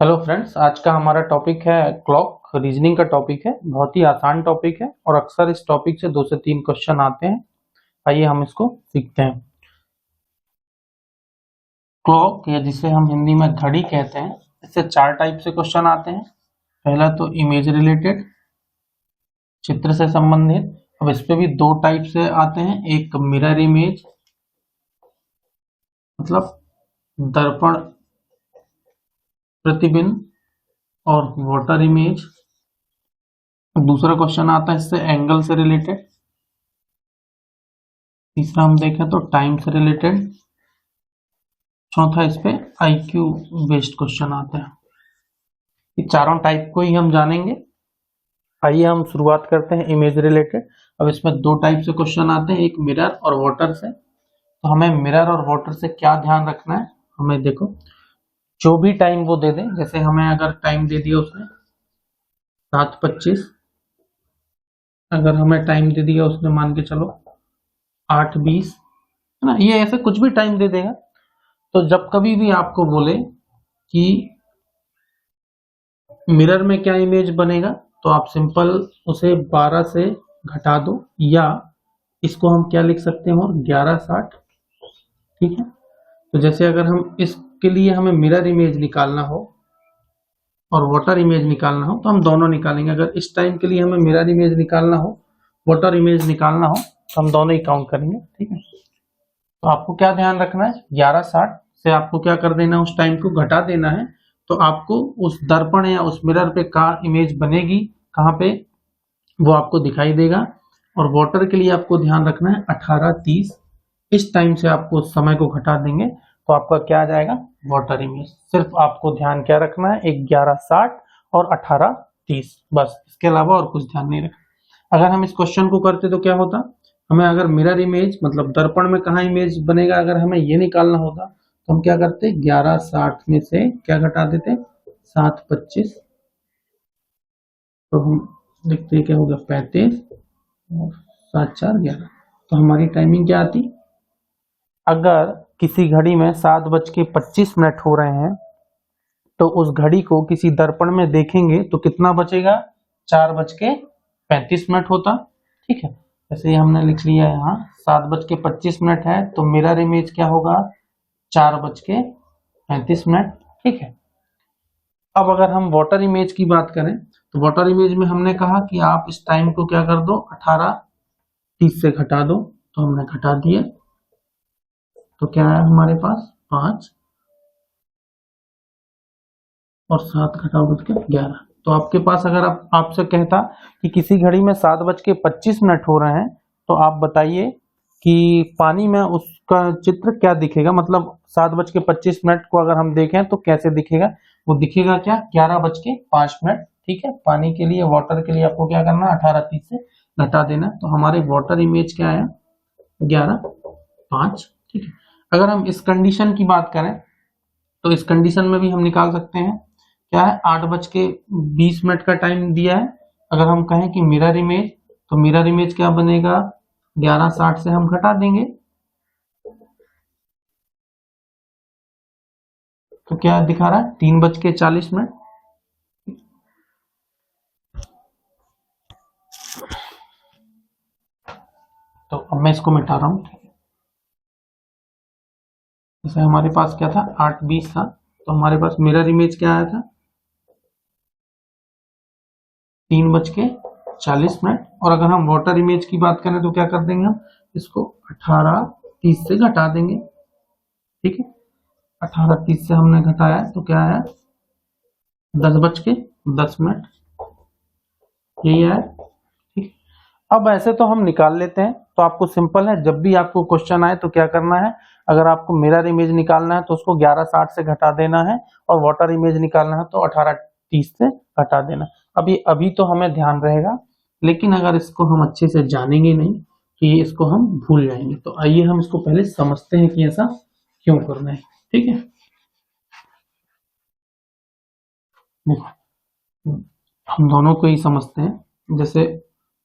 Hello friends, आज का हमारा टॉपिक है क्लॉक। रीजनिंग का टॉपिक है, बहुत ही आसान टॉपिक है और अक्सर इस टॉपिक से 2 से 3 क्वेश्चन आते हैं। आइए हम इसको सीखते हैं। क्लॉक या जिसे हम हिंदी में घड़ी कहते हैं, इससे 4 टाइप से क्वेश्चन आते हैं। पहला तो इमेज रिलेटेड, चित्र से संबंधित। अब इस पे भी 2 टाइप से आते हैं, एक मिरर इमेज मतलब दर्पण प्रतिबिंब, और वाटर इमेज। दूसरा क्वेश्चन आता है इससे एंगल से रिलेटेड। तीसरा हम देखें तो टाइम से रिलेटेड। चौथा इस पे आईक्यू बेस्ड क्वेश्चन आते हैं। ये चारों टाइप को ही हम जानेंगे। आइए हम शुरुआत करते हैं इमेज रिलेटेड। अब इसमें 2 टाइप से क्वेश्चन आते हैं, एक मिरर और वाटर से। तो हमें मिरर और वाटर से क्या ध्यान रखना है, हमें देखो जो भी टाइम वो दे दे, जैसे हमें अगर टाइम दे दिया उसने 7:25, अगर हमें टाइम दे दिया उसने मान के चलो 8:20, है ना, ये ऐसे कुछ भी टाइम दे देगा। तो जब कभी भी आपको बोले कि मिरर में क्या इमेज बनेगा, तो आप सिंपल उसे 12 से घटा दो, या इसको हम क्या लिख सकते हैं, और 11:60। ठीक है, तो जैसे अगर हम इसके लिए हमें मिरर इमेज निकालना हो और वाटर इमेज निकालना हो, तो हम दोनों निकालेंगे। अगर इस टाइम के लिए हमें मिरर इमेज निकालना हो, वाटर इमेज निकालना हो, तो हम दोनों ही काउंट करेंगे। ठीक है, तो आपको क्या ध्यान रखना है, 11:60 से आपको क्या कर देना है, उस टाइम को घटा देना है। तो आपको उस दर्पण या उस मिरर पे कहाँ इमेज बनेगी, कहाँ पे, वो आपको दिखाई देगा। और वाटर के लिए आपको ध्यान रखना है 18:30। इस टाइम से आपको उस समय को घटा देंगे तो आपका क्या आ जाएगा, वाटर इमेज। सिर्फ आपको ध्यान क्या रखना है, 11:60 और 18:30, बस। इसके अलावा और कुछ ध्यान नहीं रखना। अगर हम इस क्वेश्चन को करते तो क्या होता, हमें अगर मिरर इमेज मतलब दर्पण में कहाँ इमेज बनेगा, अगर हमें ये निकालना होता, तो हम क्या करते, 11:60 में से क्या घटा देते, 7:25। तो हम देखते क्या होगा, 35 और 7×4 = 11। तो हमारी टाइमिंग क्या आती, अगर किसी घड़ी में 7:25 हो रहे हैं, तो उस घड़ी को किसी दर्पण में देखेंगे तो कितना बचेगा, 4:35 होता। ठीक है, जैसे हमने लिख लिया है यहाँ 7:25 है, तो मिरर इमेज क्या होगा, 4:35। ठीक है, अब अगर हम वाटर इमेज की बात करें, तो वाटर इमेज में हमने कहा कि आप इस टाइम को क्या कर दो, 18:30 से घटा दो। तो हमने घटा दिया, तो क्या है हमारे पास, 5 और 7 घटाओ बज के 11। तो आपके पास अगर आपसे कहता कि किसी घड़ी में 7:25 हो रहे हैं, तो आप बताइए कि पानी में उसका चित्र क्या दिखेगा, मतलब 7:25 को अगर हम देखें तो कैसे दिखेगा, वो दिखेगा क्या, 11:05। ठीक है, पानी के लिए, वाटर के लिए आपको क्या करना है, 18:30 से घटा देना। तो हमारे वाटर इमेज क्या आया, 11:05। ठीक है, अगर हम इस कंडीशन की बात करें, तो इस कंडीशन में भी हम निकाल सकते हैं। क्या है, 8:20 का टाइम दिया है। अगर हम कहें कि मिरर इमेज, तो मिरर इमेज क्या बनेगा, 11:60 से हम घटा देंगे, तो क्या दिखा रहा है, 3:40। तो अब मैं इसको मिटा रहा हूँ। जैसे हमारे पास क्या था, 8:20 था, तो हमारे पास मिरर इमेज क्या आया था, 3:40। और अगर हम वाटर इमेज की बात करें तो क्या कर देंगे, हम इसको 18:30 से घटा देंगे। ठीक है, 18:30 से हमने घटाया तो क्या आया, 10:10। यही है। ठीक, अब ऐसे तो हम निकाल लेते हैं। तो आपको सिंपल है, जब भी आपको क्वेश्चन आए तो क्या करना है, अगर आपको मिरर इमेज निकालना है तो उसको 11:60 से घटा देना है, और वाटर इमेज निकालना है तो 18:30 से घटा देना। अभी तो हमें ध्यान रहेगा, लेकिन अगर इसको हम अच्छे से जानेंगे नहीं कि इसको हम भूल जाएंगे। तो आइए हम इसको पहले समझते हैं कि ऐसा क्यों करना है। ठीक है, देखो हम दोनों को ही समझते हैं। जैसे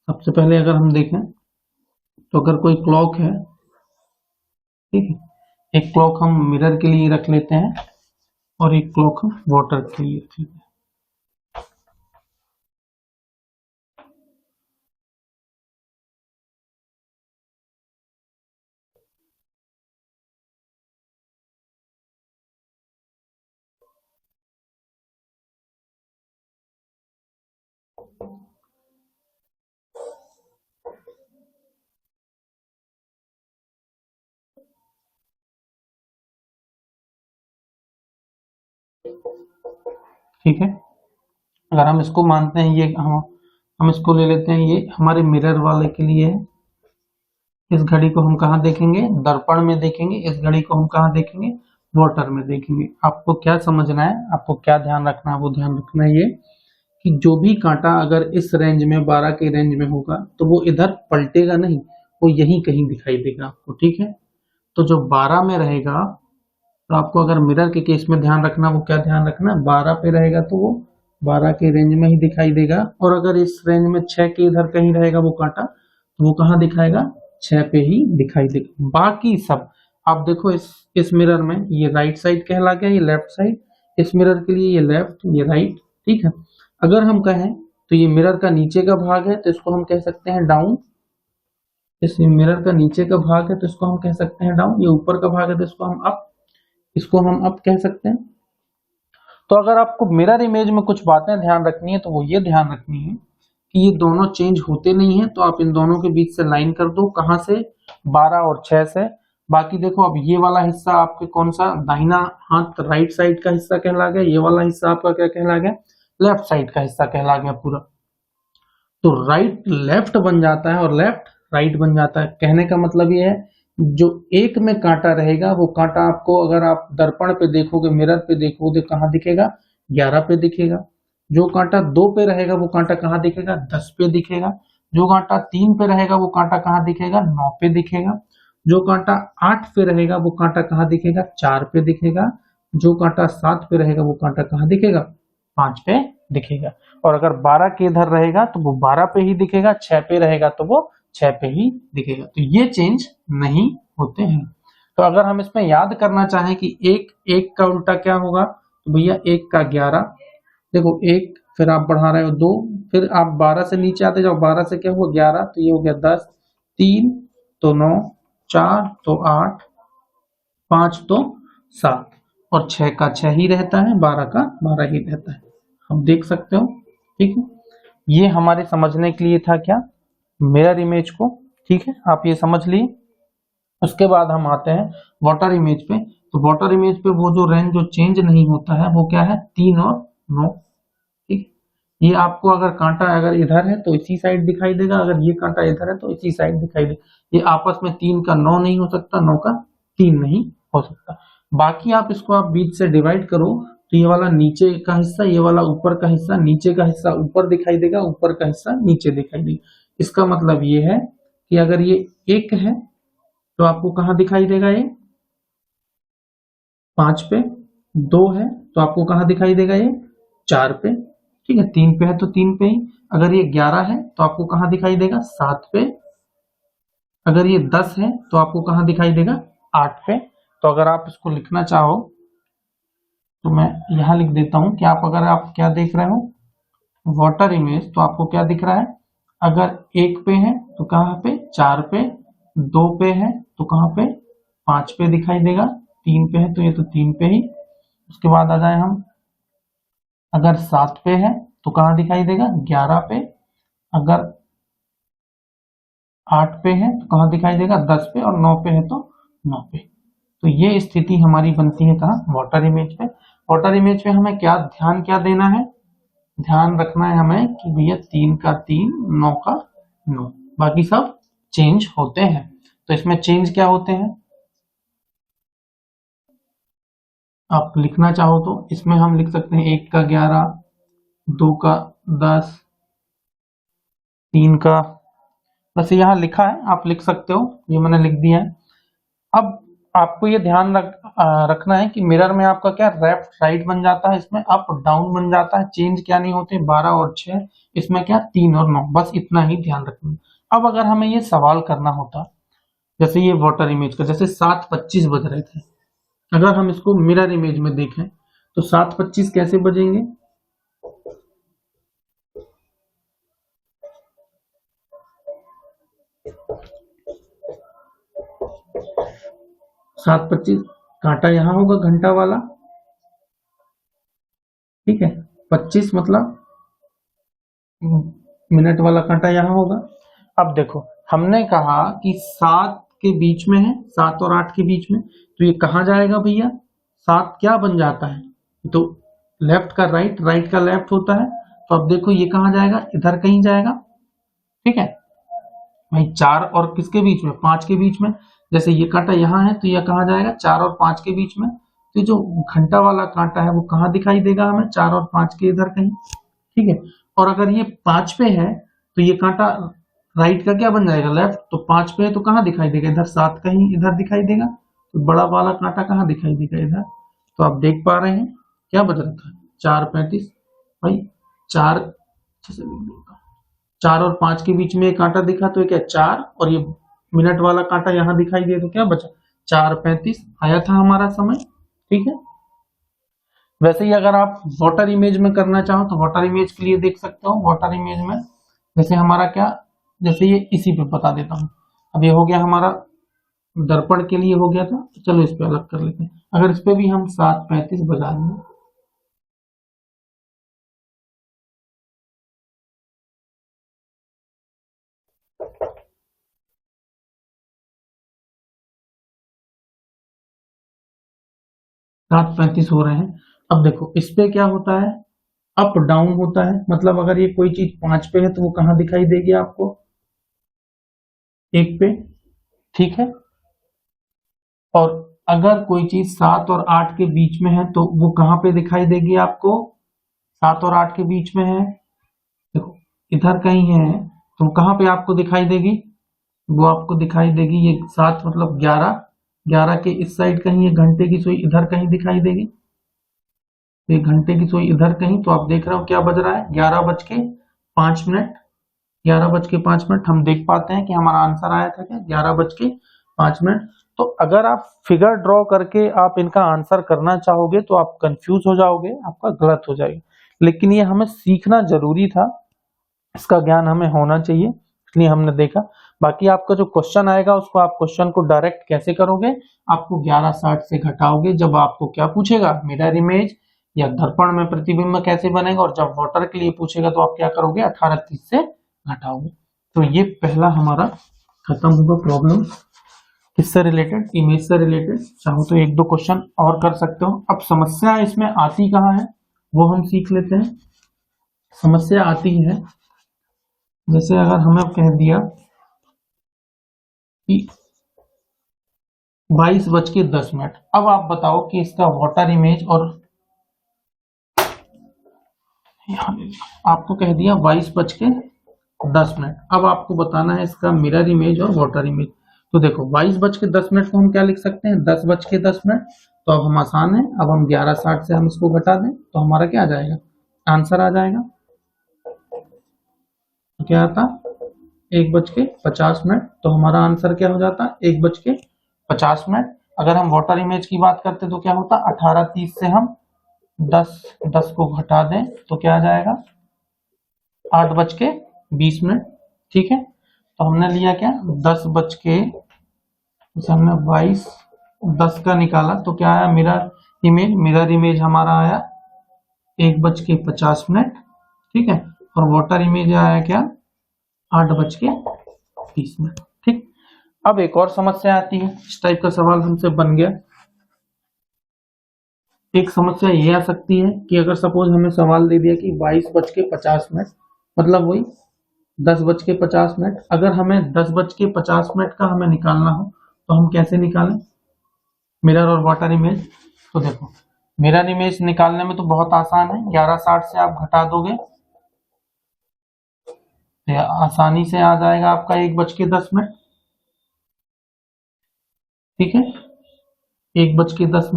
सबसे पहले अगर हम देखें, तो अगर कोई क्लॉक है, ठीक है, एक क्लॉक हम मिरर के लिए रख लेते हैं और एक क्लॉक वाटर के लिए। ठीक है, ठीक है। अगर हम इसको मानते हैं, ये हम इसको ले लेते हैं, ये हमारे मिरर वाले के लिए है। इस घड़ी को हम कहाँ देखेंगे? दर्पण में देखेंगे। इस घड़ी को हम कहाँ देखेंगे? वाटर में देखेंगे। आपको क्या समझना है, आपको क्या ध्यान रखना है? वो ध्यान रखना है ये कि जो भी कांटा अगर इस रेंज में 12 के रेंज में होगा तो वो इधर पलटेगा नहीं, वो यहीं कहीं दिखाई देगा आपको। ठीक है, तो जो 12 में रहेगा, तो आपको अगर मिरर के केस में ध्यान रखना, वो क्या ध्यान रखना? 12 पे रहेगा तो वो 12 के रेंज में ही दिखाई देगा। और अगर इस रेंज में 6 के इधर कहीं रहेगा वो कांटा, तो वो कहाँ दिखाएगा? 6 पे ही दिखाई देगा। बाकी सब आप देखो, इस मिरर में ये राइट साइड कहला गया, ये लेफ्ट साइड। इस मिरर के लिए ये लेफ्ट, ये राइट। ठीक है, अगर हम कहें तो ये मिरर का नीचे का भाग है तो इसको हम कह सकते हैं डाउन। इस मिरर का नीचे का भाग है तो इसको हम कह सकते हैं डाउन। ये ऊपर का भाग है तो इसको हम अप, इसको हम अप कह सकते हैं। तो अगर आपको मिरर इमेज में कुछ बातें ध्यान रखनी है तो वो ये ध्यान रखनी है कि ये दोनों चेंज होते नहीं है, तो आप इन दोनों के बीच से लाइन कर दो। कहां से? 12 और 6 से। बाकी देखो, अब ये वाला हिस्सा आपके कौन सा? दाहिना हाथ राइट साइड का हिस्सा कहला गया। ये वाला हिस्सा आपका क्या कहला गया? लेफ्ट साइड का हिस्सा कहला गया पूरा। तो राइट लेफ्ट बन जाता है और लेफ्ट राइट बन जाता है। कहने का मतलब ये है, जो एक में कांटा रहेगा वो कांटा आपको अगर आप दर्पण पे देखोगे, मिरर पे देखोगे, कहाँ दिखेगा? 11 पे दिखेगा। जो कांटा 2 पे रहेगा वो कांटा कहाँ दिखेगा? 10 पे दिखेगा। जो कांटा 3 पे रहेगा वो कांटा कहाँ दिखेगा? 9 पे दिखेगा। जो कांटा 8 पे रहेगा वो कांटा कहाँ दिखेगा? 4 पे दिखेगा। जो कांटा 7 पे रहेगा वो कांटा कहाँ दिखेगा? 5 पे दिखेगा। और अगर 12 के इधर रहेगा तो वो 12 पे ही दिखेगा, 6 पे रहेगा तो वो 6 पे ही दिखेगा। तो ये चेंज नहीं होते हैं। तो अगर हम इसमें याद करना चाहें कि एक का उल्टा क्या होगा, तो भैया 1 का 11। देखो 1, फिर आप बढ़ा रहे हो 2, फिर आप 12 से नीचे आते जाओ, 12 से क्या हुआ? 11, तो ये हो गया 10, 3 तो 9, 4 तो 8, 5 तो 7, और 6 का 6 ही रहता है, 12 का 12 ही रहता है। हम देख सकते हो। ठीक है, ये हमारे समझने के लिए था क्या? मिरर इमेज को। ठीक है, आप ये समझ लिए। उसके बाद हम आते हैं वाटर इमेज पे। तो वाटर इमेज पे वो जो रेंज जो चेंज नहीं होता है वो क्या है? 3 और 9। ठीक, ये आपको अगर कांटा अगर इधर है तो इसी साइड दिखाई देगा, अगर ये कांटा इधर है तो इसी साइड दिखाई देगा। ये आपस में 3 का 9 नहीं हो सकता, 9 का 3 नहीं हो सकता। बाकी आप इसको आप बीच से डिवाइड करो तो ये वाला नीचे का हिस्सा, ये वाला ऊपर का हिस्सा, नीचे का हिस्सा ऊपर दिखाई देगा, ऊपर का हिस्सा नीचे दिखाई देगा। इसका मतलब ये है कि अगर ये 1 है तो आपको कहाँ दिखाई देगा? ये 5 पे। 2 है तो आपको कहाँ दिखाई देगा? ये 4 पे। ठीक है, 3 पे है तो 3 पे ही। अगर ये 11 है तो आपको कहाँ दिखाई देगा? 7 पे। अगर ये 10 है तो आपको कहाँ दिखाई देगा? 8 पे। तो अगर आप इसको लिखना चाहो तो मैं यहां लिख देता हूं कि आप अगर आप क्या देख रहे हो? वाटर इमेज, तो आपको क्या दिख रहा है? अगर 1 पे है तो कहाँ पे? 4 पे। 2 पे है तो कहाँ पे? 5 पे दिखाई देगा। 3 पे है तो ये तो 3 पे ही। उसके बाद आ जाए हम, अगर 7 पे है तो कहाँ दिखाई देगा? 11 पे। अगर 8 पे है तो कहाँ दिखाई देगा? 10 पे। और 9 पे है तो 9 पे। तो ये स्थिति हमारी बनती है कहाँ? वाटर इमेज पे। वाटर इमेज पे हमें क्या ध्यान क्या देना है? ध्यान रखना है हमें कि भैया 3 का 3, 9 का 9, बाकी सब चेंज होते हैं। तो इसमें चेंज क्या होते हैं आप लिखना चाहो तो इसमें हम लिख सकते हैं 1 का 11, 2 का 10, 3 का, बस यहाँ लिखा है, आप लिख सकते हो, ये मैंने लिख दिया है। अब आपको ये ध्यान रखना है कि मिरर में आपका क्या लेफ्ट राइट बन जाता है, इसमें अप डाउन बन जाता है, चेंज क्या नहीं होते 12 और 6, इसमें क्या 3 और 9, बस इतना ही ध्यान रखना। अब अगर हमें ये सवाल करना होता, जैसे ये वाटर इमेज का, जैसे 7:25 बज रहे थे, अगर हम इसको मिरर इमेज में देखें तो 7:25 कैसे बजेंगे? 7:25 कांटा यहाँ होगा घंटा वाला, ठीक है। 25 मतलब मिनट वाला कांटा यहाँ होगा। अब देखो हमने कहा कि 7 के बीच में है, 7 और 8 के बीच में, तो ये कहाँ जाएगा भैया? 7 क्या बन जाता है? तो लेफ्ट का राइट, राइट का लेफ्ट होता है। तो अब देखो ये कहाँ जाएगा? इधर कहीं जाएगा, ठीक है भाई। 4 और किसके बीच में? 5 के बीच में। जैसे ये कांटा यहाँ है तो यह कहाँ जाएगा? 4 और 5 के बीच में। तो जो घंटा वाला कांटा है वो कहाँ दिखाई देगा हमें? 4 और 5 के इधर कहीं, ठीक है। और अगर ये 5 पे है तो ये कांटा राइट का क्या बन जाएगा? लेफ्ट। तो 5 पे है तो कहाँ दिखाई देगा? इधर। 7 कहीं इधर दिखाई देगा। तो बड़ा वाला कांटा कहाँ दिखाई देगा? इधर। तो आप देख पा रहे हैं क्या बच रखा है? 4:35 भाई। 4 अच्छे से लिख दूंगा। 4 और 5 के बीच में एक कांटा दिखा तो ये क्या? 4, और ये मिनट वाला कांटा यहाँ दिखाई दे तो क्या बचा? 4:35 आया था हमारा समय, ठीक है। वैसे ही अगर आप वाटर इमेज में करना चाहो तो वाटर इमेज के लिए देख सकते हो। वाटर इमेज में जैसे हमारा क्या, जैसे ये इसी पे बता देता हूँ। अब ये हो गया हमारा दर्पण के लिए हो गया था, चलो इस पे अलग कर लेते हैं। अगर इस पे भी हम 7:35 बजा देंगे, हो रहे हैं। अब देखो इस पे क्या होता है? अप डाउन होता है। मतलब अगर ये कोई चीज 5 पे है तो वो कहाँ दिखाई देगी आपको? 1 पे, ठीक है। और अगर कोई चीज 7 और 8 के बीच में है तो वो कहाँ पे दिखाई देगी आपको? 7 और 8 के बीच में है, देखो इधर कहीं है, तो कहाँ पे आपको दिखाई देगी? वो आपको दिखाई देगी ये 7 मतलब 11, 11 के इस साइड कहीं, ये घंटे की सुई इधर कहीं दिखाई देगी। ये घंटे की सुई इधर कहीं। तो आप देख रहे हो क्या बज रहा है? 11:05। 11:05 हम देख पाते हैं कि हमारा आंसर आया था क्या? 11:05। तो अगर आप फिगर ड्रॉ करके आप इनका आंसर करना चाहोगे तो आप कंफ्यूज हो जाओगे, आपका गलत हो जाएगा। लेकिन ये हमें सीखना जरूरी था, इसका ज्ञान हमें होना चाहिए, इसलिए हमने देखा। बाकी आपका जो क्वेश्चन आएगा उसको आप क्वेश्चन को डायरेक्ट कैसे करोगे? आपको 11:60 से घटाओगे। जब आपको क्या पूछेगा? मिरर इमेज या दर्पण में प्रतिबिंब कैसे बनेगा, और जब वाटर के लिए पूछेगा तो आप क्या करोगे? 18:30 से घटाओगे। तो ये पहला हमारा खत्म होगा प्रॉब्लम। किससे रिलेटेड? इमेज से रिलेटेड। चाहो तो 1-2 क्वेश्चन और कर सकते हो। अब समस्या इसमें आती कहाँ है वो हम सीख लेते हैं। समस्या आती है जैसे अगर हमें कह दिया कि 22:10। अब आप बताओ कि इसका वाटर इमेज, और आपको कह दिया 22:10। अब आपको बताना है इसका मिरर इमेज और वाटर इमेज। तो देखो 22:10 को हम क्या लिख सकते हैं? 10:10। तो अब हम आसान है, अब हम 11:60 से हम इसको घटा दें तो हमारा क्या आ जाएगा? आंसर आ जाएगा। तो क्या आता? 1:50। तो हमारा आंसर क्या हो जाता? 1:50। अगर हम वाटर इमेज की बात करते तो क्या होता? 18:30 से हम 10 को घटा दें तो क्या आ जाएगा? 8:20। ठीक है। तो हमने लिया क्या? हमने 22:10 का निकाला तो क्या आया? मिरर इमेज हमारा आया 1:50। ठीक है। और वाटर इमेज आया क्या? 8:20। ठीक। अब एक और समस्या आती है, इस टाइप का सवाल हमसे बन गया। एक समस्या ये आ सकती है कि अगर सपोज हमें सवाल दे दिया कि 22:50, मतलब वही 10:50। अगर हमें 10:50 का हमें निकालना हो तो हम कैसे निकालें मिरर और वाटर इमेज? तो देखो मिरर इमेज निकालने में तो बहुत आसान है। 11:60 से आप घटा दोगे तो आसानी से आ जाएगा आपका 1:10। ठीक है। 1:10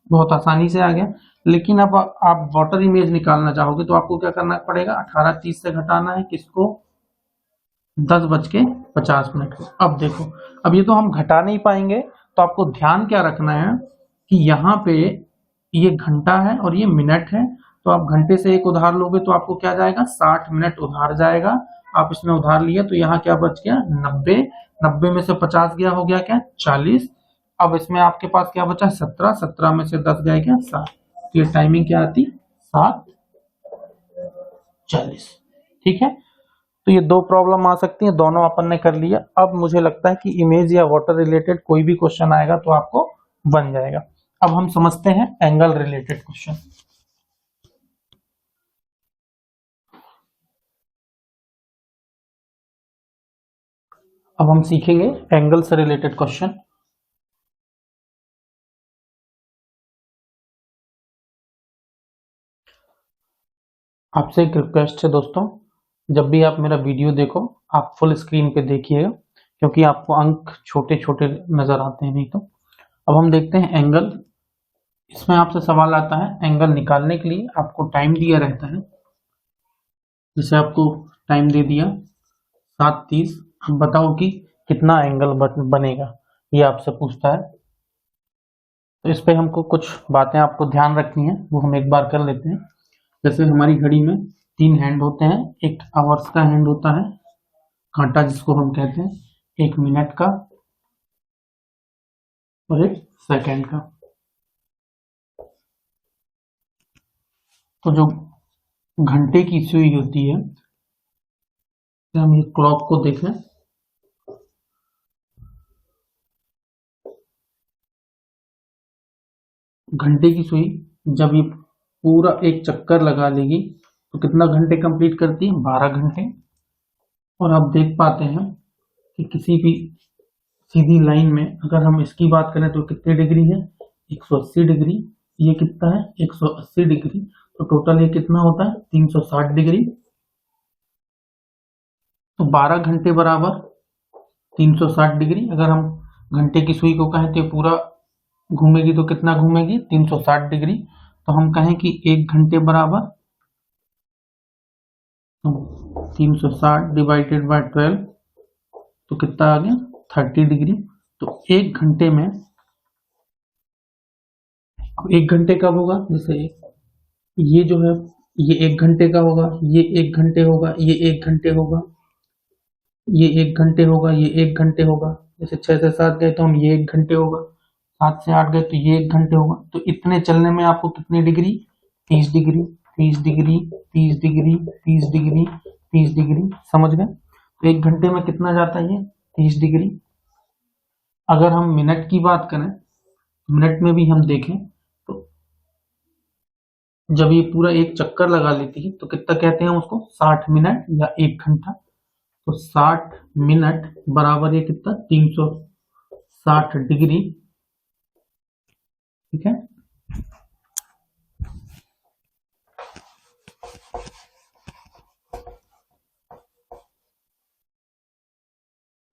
बहुत आसानी से आ गया। लेकिन अब आप वाटर इमेज निकालना चाहोगे तो आपको क्या करना पड़ेगा? 18:30 से घटाना है किसको? 10:50 को। अब देखो, अब ये तो हम घटा नहीं पाएंगे, तो आपको ध्यान क्या रखना है कि यहाँ पे ये घंटा है और ये मिनट है, तो आप घंटे से एक उधार लोगे तो आपको क्या जाएगा, 60 मिनट उधार जाएगा। आप इसमें उधार लिया तो यहाँ क्या बच गया, 90। 90 में से 50 गया, हो गया क्या, 40। अब इसमें आपके पास क्या बचा, 17। 17 में से 10 गया क्या, 7। तो ये टाइमिंग क्या आती, 7:40। ठीक है, तो ये दो प्रॉब्लम आ सकती है, दोनों अपन ने कर लिया। अब मुझे लगता है कि इमेज या वाटर रिलेटेड कोई भी क्वेश्चन आएगा तो आपको बन जाएगा। अब हम समझते हैं एंगल रिलेटेड क्वेश्चन। अब हम सीखेंगे एंगल से रिलेटेड क्वेश्चन। आपसे एक रिक्वेस्ट है दोस्तों, जब भी आप मेरा वीडियो देखो आप फुल स्क्रीन पे देखिएगा, क्योंकि आपको अंक छोटे छोटे नजर आते हैं नहीं तो। अब हम देखते हैं एंगल। इसमें आपसे सवाल आता है, एंगल निकालने के लिए आपको टाइम दिया रहता है। जैसे आपको टाइम दे दिया 7:30, अब बताओ कि कितना एंगल बनेगा, ये आपसे पूछता है। तो इस पे हमको कुछ बातें आपको ध्यान रखनी है, वो हम एक बार कर लेते हैं। जैसे हमारी घड़ी में 3 हैंड होते हैं, एक आवर्स का हैंड होता है, कांटा जिसको हम कहते हैं, एक मिनट का और एक सेकंड का। तो जो घंटे की सुई होती है, हम ये क्लॉक को देखें, घंटे की सुई जब ये पूरा एक चक्कर लगा लेगी तो कितना घंटे कंप्लीट करती है, 12 घंटे। और आप देख पाते हैं कि किसी भी सीधी लाइन में अगर हम इसकी बात करें तो कितने डिग्री है, 180 डिग्री। ये कितना है, 180 डिग्री। तो टोटल ये कितना होता है, 360 डिग्री। तो 12 घंटे बराबर 360 डिग्री। अगर हम घंटे की सुई को कहें तो पूरा घूमेगी तो कितना घूमेगी, 360 डिग्री। तो हम कहें कि 1 घंटे बराबर 360 डिवाइडेड बाय 12, तो कितना आ गया, 30 डिग्री। तो 1 घंटे में, अब 1 घंटे कब होगा, जैसे ये जो है ये 1 घंटे का होगा, ये 1 घंटे होगा, ये 1 घंटे होगा, ये 1 घंटे होगा, ये 1 घंटे होगा। जैसे 6 से 7 गए तो हम ये 1 घंटे होगा, 7 से 8 गए तो ये 1 घंटे होगा। तो इतने चलने में आपको कितनी degree, 30 degree, 30 degree, 30 degree, 30 degree, 30 degree. समझ गए, तो 1 घंटे में कितना जाता है, ये 30 डिग्री। अगर हम मिनट की बात करें, मिनट में भी हम देखें तो जब ये पूरा एक चक्कर लगा लेती है तो कितना कहते हैं उसको, 60 मिनट या 1 घंटा। तो 60 मिनट बराबर ये कितना, 360 डिग्री। ठीक है,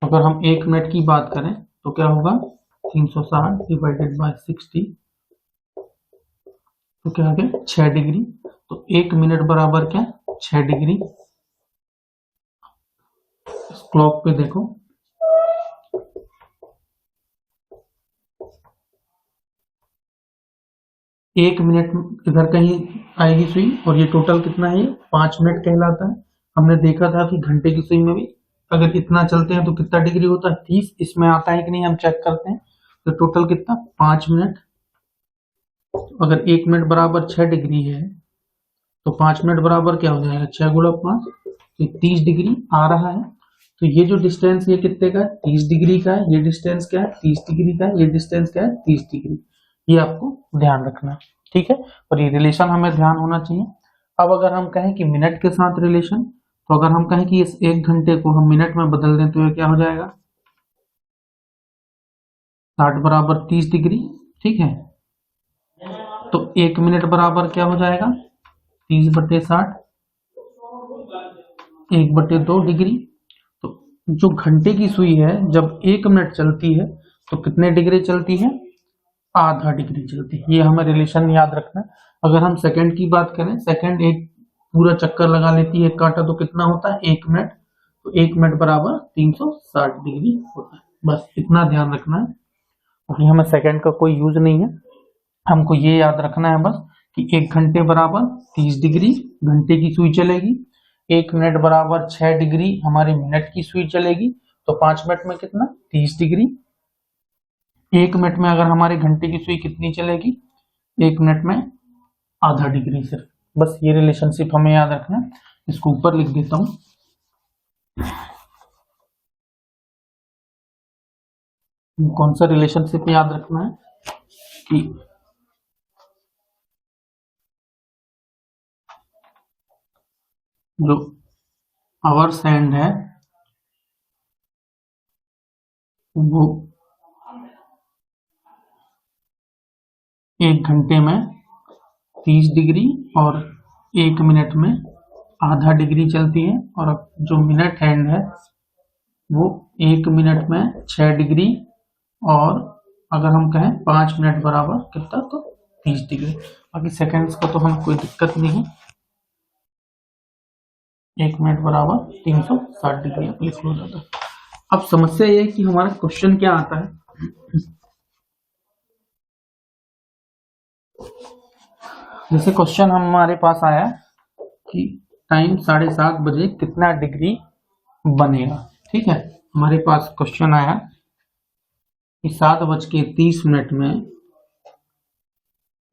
अगर हम 1 मिनट की बात करें तो क्या होगा, 360 डिवाइडेड बाय 60, तो क्या आ गया, 6 डिग्री। तो 1 मिनट बराबर क्या, 6 डिग्री। इस क्लॉक पे देखो, एक मिनट इधर कहीं आएगी सुई, और ये टोटल कितना है, 5 मिनट कहलाता है। हमने देखा था कि घंटे की सुई में भी अगर इतना चलते हैं तो कितना डिग्री होता है, 30। इसमें आता है कि नहीं हम चेक करते हैं। तो टोटल कितना, 5 मिनट। अगर 1 मिनट बराबर 6 डिग्री है तो 5 मिनट बराबर क्या हो जाएगा, 6 गुणा 5, तो 30 डिग्री आ रहा है। तो ये जो डिस्टेंस ये कितने का है, 30 डिग्री का है। ये डिस्टेंस क्या है, 30 डिग्री का है। ये डिस्टेंस क्या है, 30 डिग्री। ये आपको ध्यान रखना है, ठीक है। और ये रिलेशन हमें ध्यान होना चाहिए। अब अगर हम कहें कि मिनट के साथ रिलेशन, तो अगर हम कहें कि इस 1 घंटे को हम मिनट में बदल दें तो ये क्या हो जाएगा, 60 बराबर 30 डिग्री। ठीक है, तो 1 मिनट बराबर क्या हो जाएगा, 30/60, 1/2 डिग्री। तो जो घंटे की सुई है जब 1 मिनट चलती है तो कितने डिग्री चलती है, आधा डिग्री चलती है। ये हमें रिलेशन याद रखना है। अगर हम सेकंड की बात करें, सेकंड एक पूरा चक्कर लगा लेती है कांटा, तो कितना होता है, 1 मिनट। तो 1 मिनट बराबर 360 डिग्री होता है। बस इतना ध्यान रखना है, क्योंकि हमें सेकंड का कोई यूज नहीं है, हमको ये याद रखना है बस कि 1 घंटे बराबर 30 डिग्री घंटे की सुई चलेगी, 1 मिनट बराबर 6 डिग्री हमारे मिनट की सुई चलेगी। तो 5 मिनट में कितना 30 डिग्री। 1 मिनट में अगर हमारे घंटे की सुई कितनी चलेगी, 1 मिनट में आधा डिग्री सिर्फ। बस ये रिलेशनशिप हमें याद रखना है। इसको ऊपर लिख देता हूं। कौन सा रिलेशनशिप याद रखना है कि जो आवर्स हैंड है वो 1 घंटे में 30 डिग्री और 1 मिनट में आधा डिग्री चलती है, और जो मिनट हैंड है वो 1 मिनट में 6 डिग्री, और अगर हम कहें 5 मिनट बराबर कितना तो 30 डिग्री। बाकी सेकंड्स का तो हमें कोई दिक्कत नहीं, 1 मिनट बराबर 360 डिग्री आप लिख लो जाता। अब समस्या ये है कि हमारा क्वेश्चन क्या आता है। जैसे क्वेश्चन हमारे पास आया कि टाइम 7:30 बजे कितना डिग्री बनेगा। ठीक है, हमारे पास क्वेश्चन आया कि 7:30 में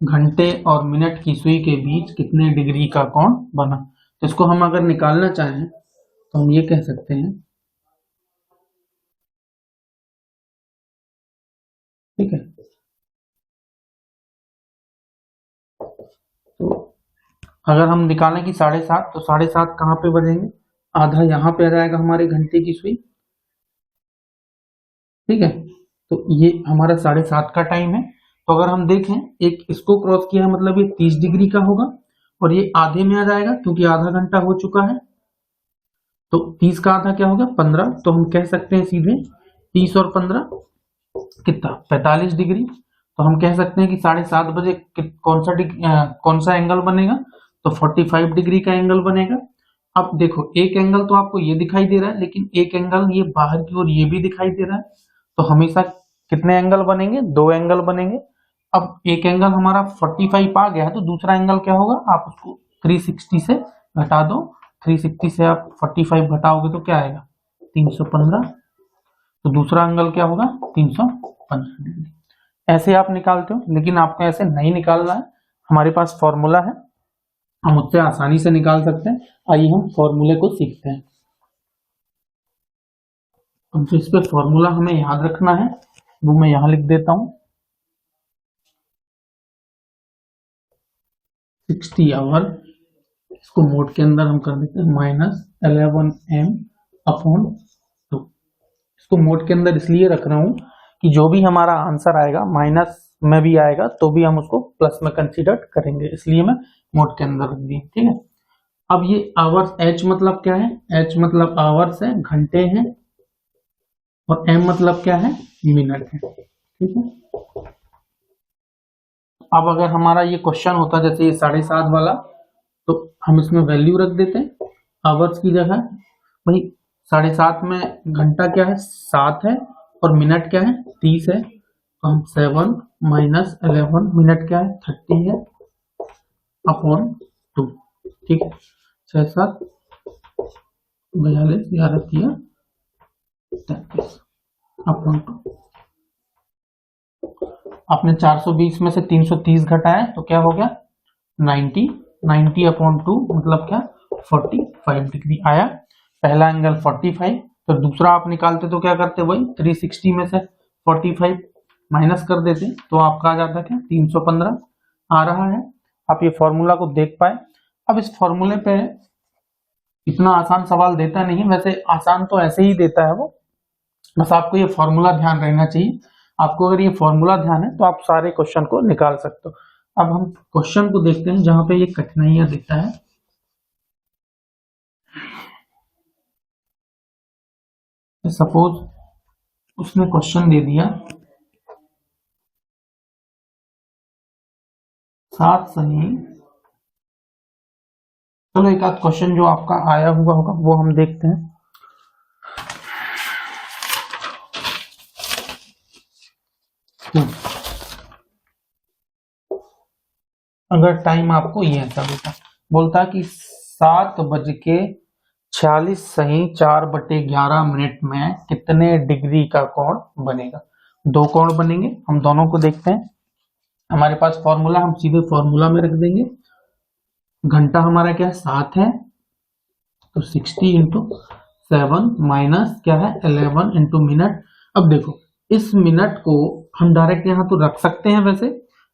घंटे और मिनट की सुई के बीच कितने डिग्री का कोण बना। तो इसको हम अगर निकालना चाहें तो हम ये कह सकते हैं, ठीक है, तो अगर हम निकालें कि 7:30, तो 7:30 कहाँ पे बनेंगे, आधा यहाँ पे आ जाएगा हमारे घंटे की सुई। ठीक है, तो ये हमारा 7:30 का टाइम है। तो अगर हम देखें, एक इसको क्रॉस किया मतलब ये 30 डिग्री का होगा, और ये आधे में आ जाएगा क्योंकि आधा घंटा हो चुका है। तो 30 का आधा क्या होगा 15। तो हम कह सकते हैं सीधे 30 और 15 कितना 45 डिग्री। तो हम कह सकते हैं कि 7:30 बजे कौन सा एंगल बनेगा, तो 45 डिग्री का एंगल बनेगा। अब देखो, एक एंगल तो आपको ये दिखाई दे रहा है, लेकिन एक एंगल ये बाहर की ओर ये भी दिखाई दे रहा है। तो हमेशा कितने एंगल बनेंगे, 2 एंगल बनेंगे। अब एक एंगल हमारा 45 आ गया है, तो दूसरा एंगल क्या होगा, आप उसको 360 से घटा दो। 360 से आप 45 घटाओगे तो क्या आएगा 315। तो दूसरा एंगल क्या होगा 315 डिग्री। ऐसे आप निकालते हो, लेकिन आपको ऐसे नहीं निकालना है। हमारे पास फॉर्मूला है, हम उससे आसानी से निकाल सकते हैं। आइए हम फॉर्मूले को सीखते हैं। तो इस पे फॉर्मूला हमें याद रखना है, वो मैं यहां लिख देता हूं। 60 आवर, इसको मोड के अंदर हम कर देते हैं -11m अपॉन 2। इसको मोड के अंदर इसलिए रख रहा हूं कि जो भी हमारा आंसर आएगा माइनस में भी आएगा तो भी हम उसको प्लस में कंसीडर करेंगे, इसलिए मैं मोड के अंदर रख दी। ठीक है, अब ये आवर्स, h मतलब क्या है, h मतलब आवर्स है, घंटे हैं, और m मतलब क्या है मिनट है। ठीक है, अब अगर हमारा ये क्वेश्चन होता जैसे ये 7:30 वाला, तो हम इसमें वैल्यू रख देते हैं आवर्स की जगह। भाई 7:30 में घंटा क्या है 7 है, और मिनट क्या है 30 है। तो हम 7 - 11 मिनट क्या है 30 है अपॉन 2। ठीक है, 6 7 42 11 33 अपॉन 2। आपने 420 में से 330 घटाया तो क्या हो गया 90 अपॉन 2 मतलब क्या 45 डिग्री आया। पहला एंगल 45, तो दूसरा आप निकालते तो क्या करते वही 360 में से 45 माइनस कर देते तो आपका आ जाता क्या 315 आ रहा है। आप ये फॉर्मूला को देख पाए। अब इस फॉर्मूले पे इतना आसान सवाल देता नहीं, वैसे आसान तो ऐसे ही देता है वो, बस आपको ये फॉर्मूला ध्यान रहना चाहिए। आपको अगर ये फॉर्मूला ध्यान है तो आप सारे क्वेश्चन को निकाल सकते हो। अब हम क्वेश्चन को देखते हैं जहां पे ये कठिनाइयां देता है। सपोज उसने क्वेश्चन दे दिया 7 सही। चलो एक आध क्वेश्चन जो आपका आया हुआ होगा वो हम देखते हैं। अगर टाइम आपको ये ऐसा बोलता कि 7:46 सही 4/11 में कितने डिग्री का कोण बनेगा। दो कोण बनेंगे, हम दोनों को देखते हैं। हमारे पास फॉर्मूला, हम सीधे फॉर्मूला में रख देंगे। घंटा हमारा क्या है 7 है, तो 60 इंटू 7 माइनस क्या है 11 इंटू मिनट। अब देखो इस मिनट को हम डायरेक्ट यहाँ तो रख सकते हैं, वैसे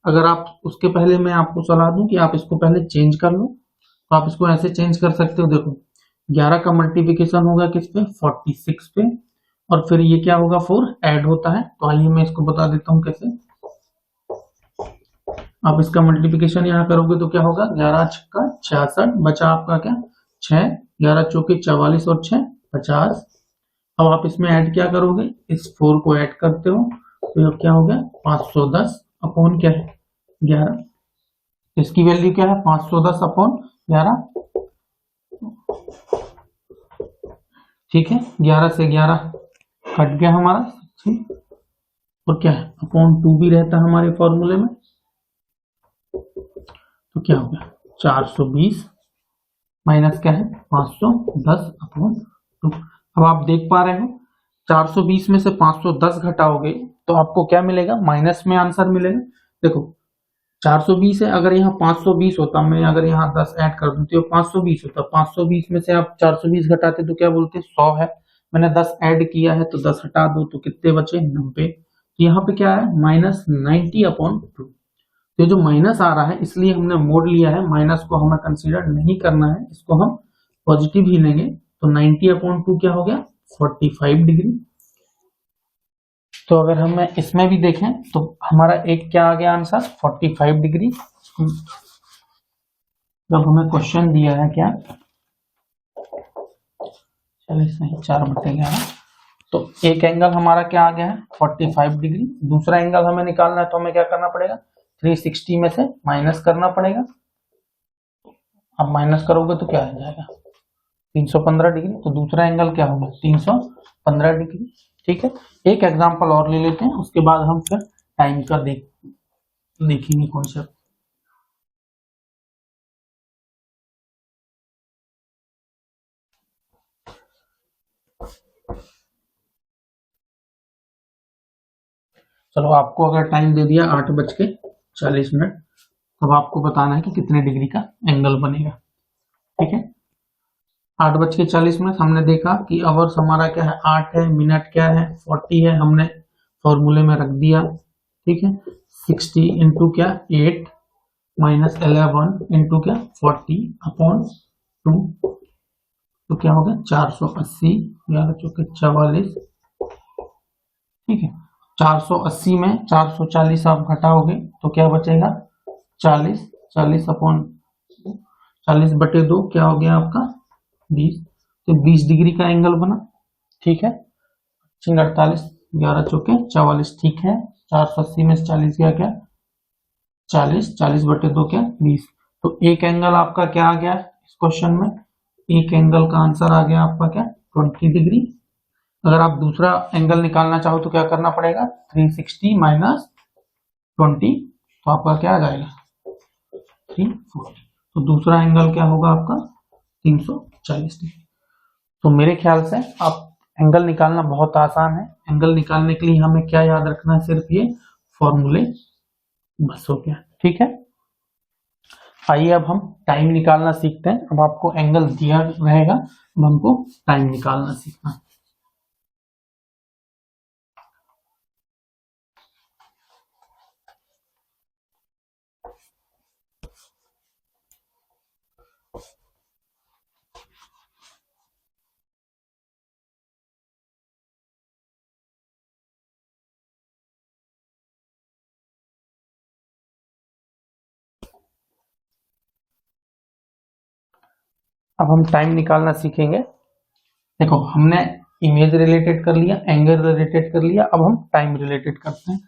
अगर आप उसके पहले मैं आपको सलाह दूं कि आप इसको पहले चेंज कर लो, तो आप इसको ऐसे चेंज कर सकते हो। देखो 11 का मल्टीप्लिकेशन होगा किस पे 46 पे, और फिर ये क्या होगा 4 ऐड होता है। तो आइए मैं इसको बता देता हूँ कैसे। आप इसका मल्टीप्लिकेशन यहाँ करोगे तो क्या होगा 11 छक्का 66, बचा आपका क्या 6, 11 चौके 44 और 6 50। अब आप इसमें ऐड क्या करोगे, इस 4 को ऐड करते हो तो ये क्या हो गया 510 अपॉन क्या है 11। इसकी वैल्यू क्या है 510 अपॉन 11, ठीक है। 11 से 11 कट गया हमारा, और क्या है अपॉन 2 भी रहता है हमारे फॉर्मूले में, तो क्या हो गया 420 माइनस क्या है 510 अपॉन 2। अब आप देख पा रहे हो 420 में से 510 घटाओगे तो आपको क्या मिलेगा, माइनस में आंसर मिलेगा। देखो 420 है, अगर यहाँ 520 होता, मैं अगर यहाँ 10 ऐड कर दूं तो 520 होता। 520 में से आप 420 घटाते तो क्या बोलते 100 है। मैंने 10 ऐड किया है तो 10 हटा दो तो कितने बचे 90। तो यहाँ पे क्या है माइनस 90 अपॉन 2। तो जो माइनस आ रहा है इसलिए हमने मोड़ लिया है, माइनस को हमें कंसीडर नहीं करना है, इसको हम पॉजिटिव ही लेंगे। तो 90 अपॉन 2 क्या हो गया 45 डिग्री। तो अगर हम इसमें भी देखें तो हमारा एक क्या आ गया आंसर 45 डिग्री। जब हमें क्वेश्चन दिया है क्या, चलिए सही 4/11, तो एक एंगल हमारा क्या आ गया है 45 डिग्री। दूसरा एंगल हमें निकालना है तो हमें क्या करना पड़ेगा 360 में से माइनस करना पड़ेगा। अब माइनस करोगे तो क्या आ जाएगा 315 डिग्री। तो दूसरा एंगल क्या होगा 315 डिग्री, ठीक है। एक एग्जांपल और ले लेते हैं, उसके बाद हम फिर टाइम का देखेंगे कॉन्सेप्ट। चलो आपको अगर टाइम दे दिया 8:40, अब आपको बताना है कि कितने डिग्री का एंगल बनेगा, ठीक है। 8:40 हमने देखा कि आवर्स हमारा क्या है 8 है, मिनट क्या है 40 है, हमने फॉर्मूले में रख दिया, ठीक है। 60 इंटू क्या 8 माइनस 11 इंटू क्या 40 अपॉन 2, तो क्या होगा 480, 11 चौके 44, ठीक है। 480 में 440 आप घटाओगे तो क्या बचेगा 40, 40 अपॉन 40/2 क्या हो गया आपका 20। तो 20 डिग्री का एंगल बना, ठीक है। 48, 11 चौके 44, ठीक है। 480 में 40 गया क्या 40, 40/2 क्या 20। तो एक एंगल आपका क्या आ गया इस क्वेश्चन में, एक एंगल का आंसर आ गया आपका क्या 20 डिग्री। अगर आप दूसरा एंगल निकालना चाहो तो क्या करना पड़ेगा 360 माइनस 20, तो आपका क्या आ जाएगा 340। तो दूसरा एंगल क्या होगा आपका 340 डिग्री। तो मेरे ख्याल से आप एंगल निकालना बहुत आसान है। एंगल निकालने के लिए हमें क्या याद रखना है, सिर्फ ये फॉर्मूले बस हो गया, ठीक है। आइए अब हम टाइम निकालना सीखते हैं। अब आपको एंगल दिया रहेगा, अब हमको टाइम निकालना सीखना है। अब हम टाइम निकालना सीखेंगे। देखो हमने इमेज रिलेटेड कर लिया, एंगल रिलेटेड कर लिया, अब हम टाइम रिलेटेड करते हैं।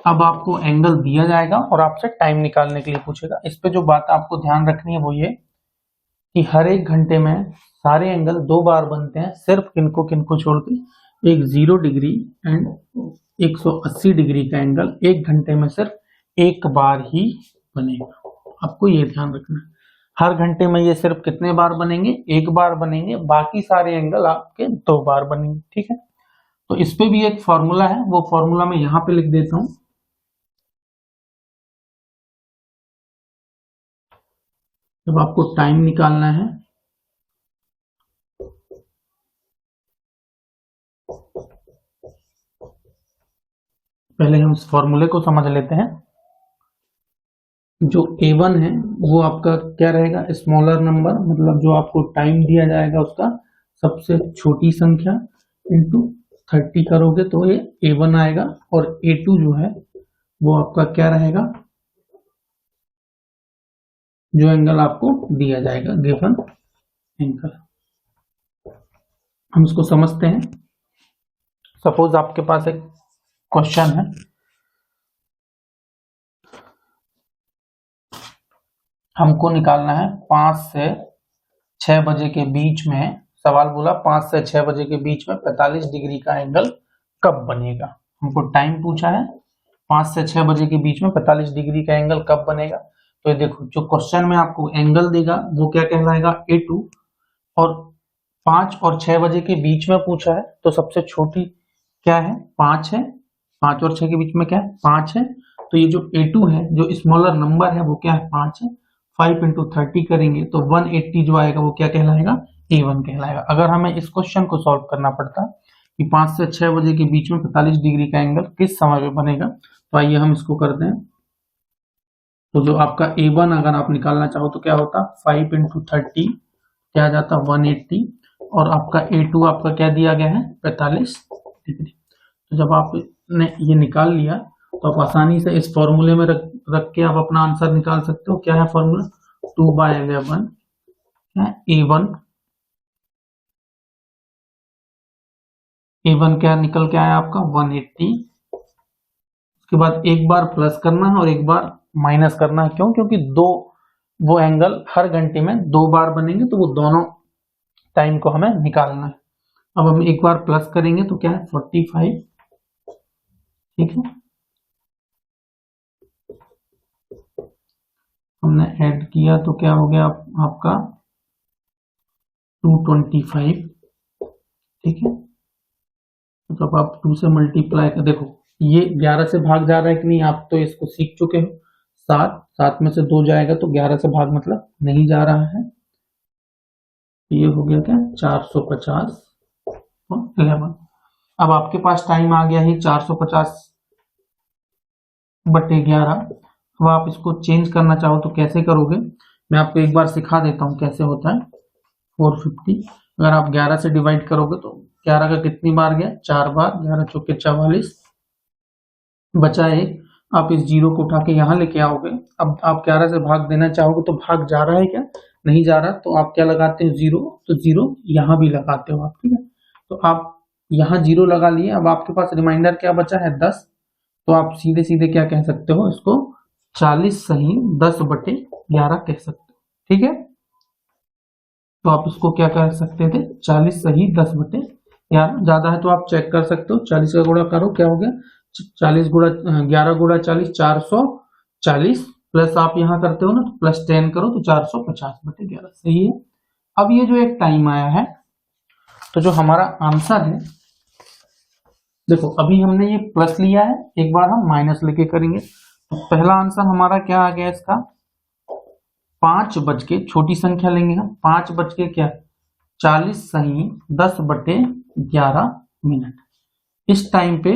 अब आपको एंगल दिया जाएगा और आपसे टाइम निकालने के लिए पूछेगा। इस पे जो बात आपको ध्यान रखनी है वो ये कि हर एक घंटे में सारे एंगल 2 बार बनते हैं, सिर्फ किनको किनको छोड़ के, एक 0 डिग्री एंड 180 डिग्री का एंगल एक घंटे में सिर्फ एक बार ही बनेगा। आपको ये ध्यान रखना है, हर घंटे में ये सिर्फ कितने बार बनेंगे, एक बार बनेंगे, बाकी सारे एंगल आपके 2 बार बनेंगे। ठीक है, तो इस पे भी एक फॉर्मूला है, वो फॉर्मूला मैं यहां पे लिख देता हूं। जब आपको टाइम निकालना है, पहले हम इस फॉर्मूले को समझ लेते हैं। जो A1 है वो आपका क्या रहेगा, स्मॉलर नंबर, मतलब जो आपको टाइम दिया जाएगा उसका सबसे छोटी संख्या इंटू 30 करोगे तो ये A1 आएगा। और A2 जो है वो आपका क्या रहेगा, जो एंगल आपको दिया जाएगा गिवन एंगल। हम इसको समझते हैं। सपोज आपके पास एक क्वेश्चन है, हमको निकालना है 5 से 6 बजे के बीच में, सवाल बोला 5 से 6 बजे के बीच में 45 डिग्री का एंगल कब बनेगा। हमको टाइम पूछा है, 5 से 6 बजे के बीच में 45 डिग्री का एंगल कब बनेगा। तो ये देखो, जो क्वेश्चन में आपको एंगल देगा वो क्या कहलाएगा, A2, और 5 और 6 बजे के बीच में पूछा है तो सबसे छोटी क्या है, 5 है। 5 और 6 के बीच में क्या है, 5 है। तो ये जो A2 है, जो स्मॉलर नंबर है, वो क्या है, 5 है। 5 इंटू 30 करेंगे तो 180 जो आएगा वो क्या कहलाएगा, A1 कहलाएगा। अगर हमें इस क्वेश्चन को सॉल्व करना पड़ता कि 5 से 6 बजे के बीच में 45 डिग्री का एंगल किस समय में बनेगा, तो आइए हम इसको करते हैं। तो जो आपका A1 अगर आप निकालना चाहो तो क्या होता, 5 इंटू 30 क्या आ जाता, 180, और आपका A2 आपका क्या दिया गया है, 45 डिग्री। तो जब आपने ये निकाल लिया तो आप आसानी से इस फॉर्मूले में रख के आप अपना आंसर निकाल सकते हो। क्या है फॉर्मूला, 2/11 A1 क्या निकल के आया आपका, 180। उसके बाद एक बार प्लस करना है और एक बार माइनस करना है। क्यों, क्योंकि वो एंगल हर घंटे में 2 बार बनेंगे, तो वो दोनों टाइम को हमें निकालना है। अब हम एक बार प्लस करेंगे तो क्या है, 45। ठीक है, हमने ऐड किया तो क्या हो गया आपका 225। ठीक है, तो जब आप 2 से मल्टीप्लाई कर, देखो ये 11 से भाग जा रहा है कि नहीं, आप तो इसको सीख चुके हो। 7 में से 2 जाएगा तो 11 से भाग मतलब नहीं जा रहा है। ये हो गया क्या, 450 और 11। अब आपके पास टाइम आ गया है 450/11। अब आप इसको चेंज करना चाहो तो कैसे करोगे, मैं आपको एक बार सिखा देता हूँ कैसे होता है। 450 अगर आप 11 से डिवाइड करोगे तो 11 का कितनी बार गया, 4 बार। 11 चौके 44, बचा 1। आप इस जीरो को उठा के यहाँ लेके आओगे। अब आप 11 से भाग देना चाहोगे तो भाग जा रहा है क्या, नहीं जा रहा, तो आप क्या लगाते हो, 0। तो 0 यहाँ भी लगाते हो आप। ठीक है, तो आप यहाँ 0 लगा लिए। अब आपके पास रिमाइंडर क्या बचा है, 10। तो आप सीधे सीधे क्या कह सकते हो, इसको 40 सही 10/11 कह सकते हो। ठीक है, तो आप इसको क्या कर सकते थे, 40 सही 10/11। ज्यादा है तो आप चेक कर सकते हो, 40 का गुणा करो क्या हो गया, 40 गुणा 11 गुणा 40, 440, प्लस आप यहाँ करते हो ना तो प्लस 10 करो तो 450/11 सही है। अब ये जो एक टाइम आया है, तो जो हमारा आंसर है, देखो अभी हमने ये प्लस लिया है, एक बार हम माइनस लेके करेंगे। तो पहला आंसर हमारा क्या आ गया इसका, 5 बज के, छोटी संख्या लेंगे हम, 5 बज के क्या 40 सही 10/11 मिनट। इस टाइम पे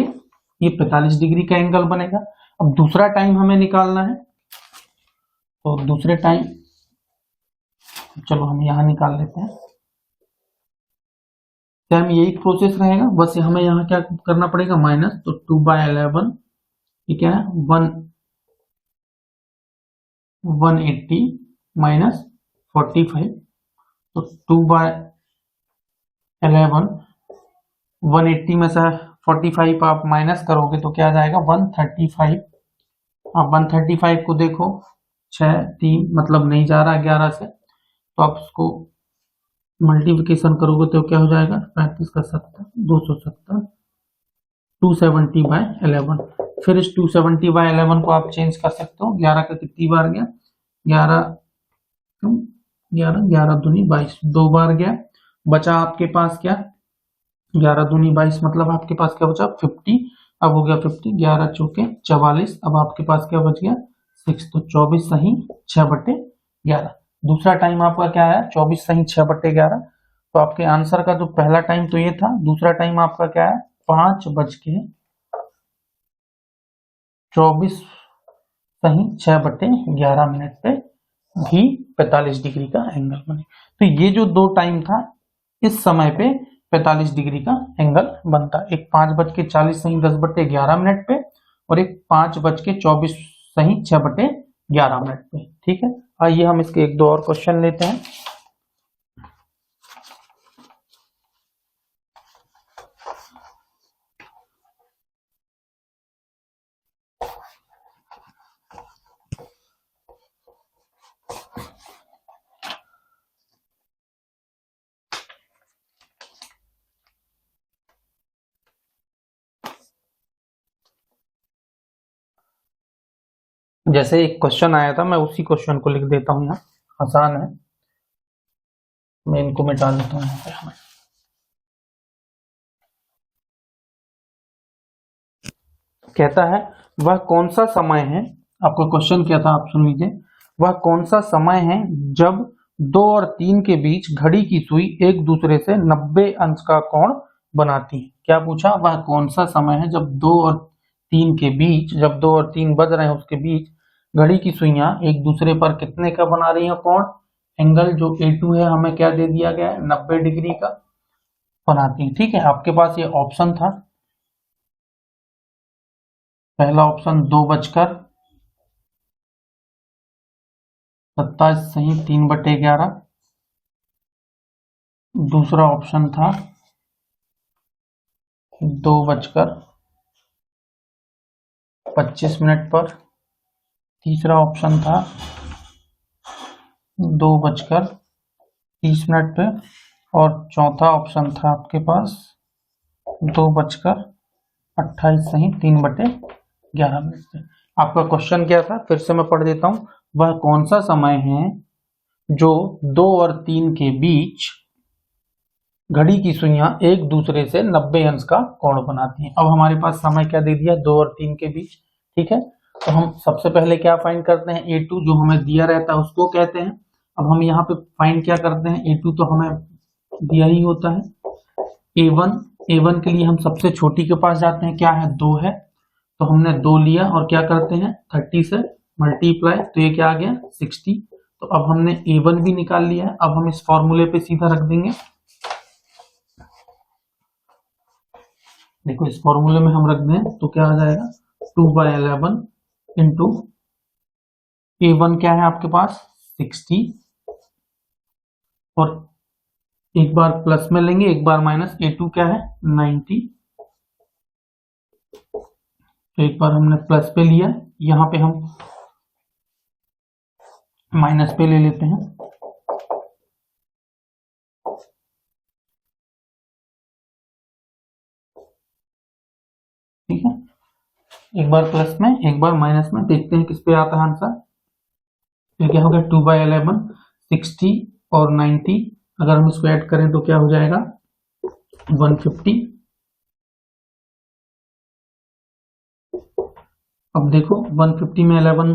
ये 45 डिग्री का एंगल बनेगा। अब दूसरा टाइम हमें निकालना है, तो दूसरे टाइम चलो हम यहां निकाल लेते हैं। टाइम यही प्रोसेस रहेगा, बस हमें यहाँ क्या करना पड़ेगा, माइनस। तो 2/11 ये क्या है, 180 माइनस 45। तो 2/11 180 में से 45 आप माइनस करोगे तो क्या आ जाएगा, 135। आप 135 को देखो, 6 3 मतलब नहीं जा रहा 11 से, तो आप उसको मल्टीप्लिकेशन करोगे तो क्या हो जाएगा, 35 का 70, 270। 270/11। फिर इस 270/11 को आप चेंज कर सकते हो। 11 का कितनी बार गया, 11 11 11 दूनी 22, 2 बार गया। बचा आपके पास क्या, 11 दूनी 22, मतलब आपके पास क्या बचा 50। अब हो गया 50, 11 चौके 44। अब आपके पास क्या बच गया 6, तो 24 सही 6/11। दूसरा टाइम आपका क्या है 24 सही 6/11। तो आपके आंसर का जो पहला टाइम तो ये था, दूसरा टाइम आपका क्या है 5:24 सही 6/11 पे भी 45 डिग्री का एंगल बने। तो ये जो दो टाइम था, इस समय पे 45 डिग्री का एंगल बनता। एक 5:40 सही 10/11 पे, और एक 5:24 सही 6/11 पे। ठीक है, आइए हम इसके एक दो और क्वेश्चन लेते हैं। जैसे एक क्वेश्चन आया था, मैं उसी क्वेश्चन को लिख देता हूं यहाँ, आसान है। मैं इनको मिटा देता हूँ यहाँ पे। हमें कहता है वह कौन सा समय है, आपको क्वेश्चन क्या था आप सुन लीजिए। वह कौन सा समय है जब 2 और 3 के बीच घड़ी की सुई एक दूसरे से 90 अंश का कोण बनाती है। क्या पूछा, वह कौन सा समय है जब 2 और 3 के बीच, जब 2 और 3 बज रहे हैं उसके बीच घड़ी की सुइयां एक दूसरे पर कितने का बना रही है कोण, एंगल जो A2 है हमें क्या दे दिया गया है 90 डिग्री का बनाती है। ठीक है, आपके पास ये ऑप्शन था। पहला ऑप्शन 2:27 सही 3/11। दूसरा ऑप्शन था 2:25 पर। तीसरा ऑप्शन था 2:30 पे, और चौथा ऑप्शन था आपके पास 2:28 सही 3/11 पे। आपका क्वेश्चन क्या था, फिर से मैं पढ़ देता हूं। वह कौन सा समय है जो 2 और 3 के बीच घड़ी की सुइयां एक दूसरे से 90 अंश का कोण बनाती हैं। अब हमारे पास समय क्या दे दिया 2 और 3 के बीच। ठीक है, तो हम सबसे पहले क्या फाइंड करते हैं, A2 जो हमें दिया रहता है उसको कहते हैं। अब हम यहाँ पे फाइंड क्या करते हैं, A2 तो हमें दिया ही होता है। A1 के लिए हम सबसे छोटी के पास जाते हैं, क्या है 2 है, तो हमने 2 लिया और क्या करते हैं 30 से मल्टीप्लाई, तो ये क्या आ गया 60। तो अब हमने A1 भी निकाल लिया है। अब हम इस फॉर्मूले पे सीधा रख देंगे। देखो इस फॉर्मूले में हम रख दें तो क्या आ जाएगा 2/11 इंटू A1 क्या है आपके पास 60, और एक बार प्लस में लेंगे एक बार माइनस। A2 क्या है 90, तो एक बार हमने प्लस पे लिया, यहाँ पे हम माइनस पे ले लेते हैं। ठीक है, एक बार प्लस में एक बार माइनस में, देखते हैं किस पे आता है आंसर। तो क्या हो गया 2/11 60 और 90, अगर हम इसको ऐड करें तो क्या हो जाएगा 150। अब देखो 150 में 11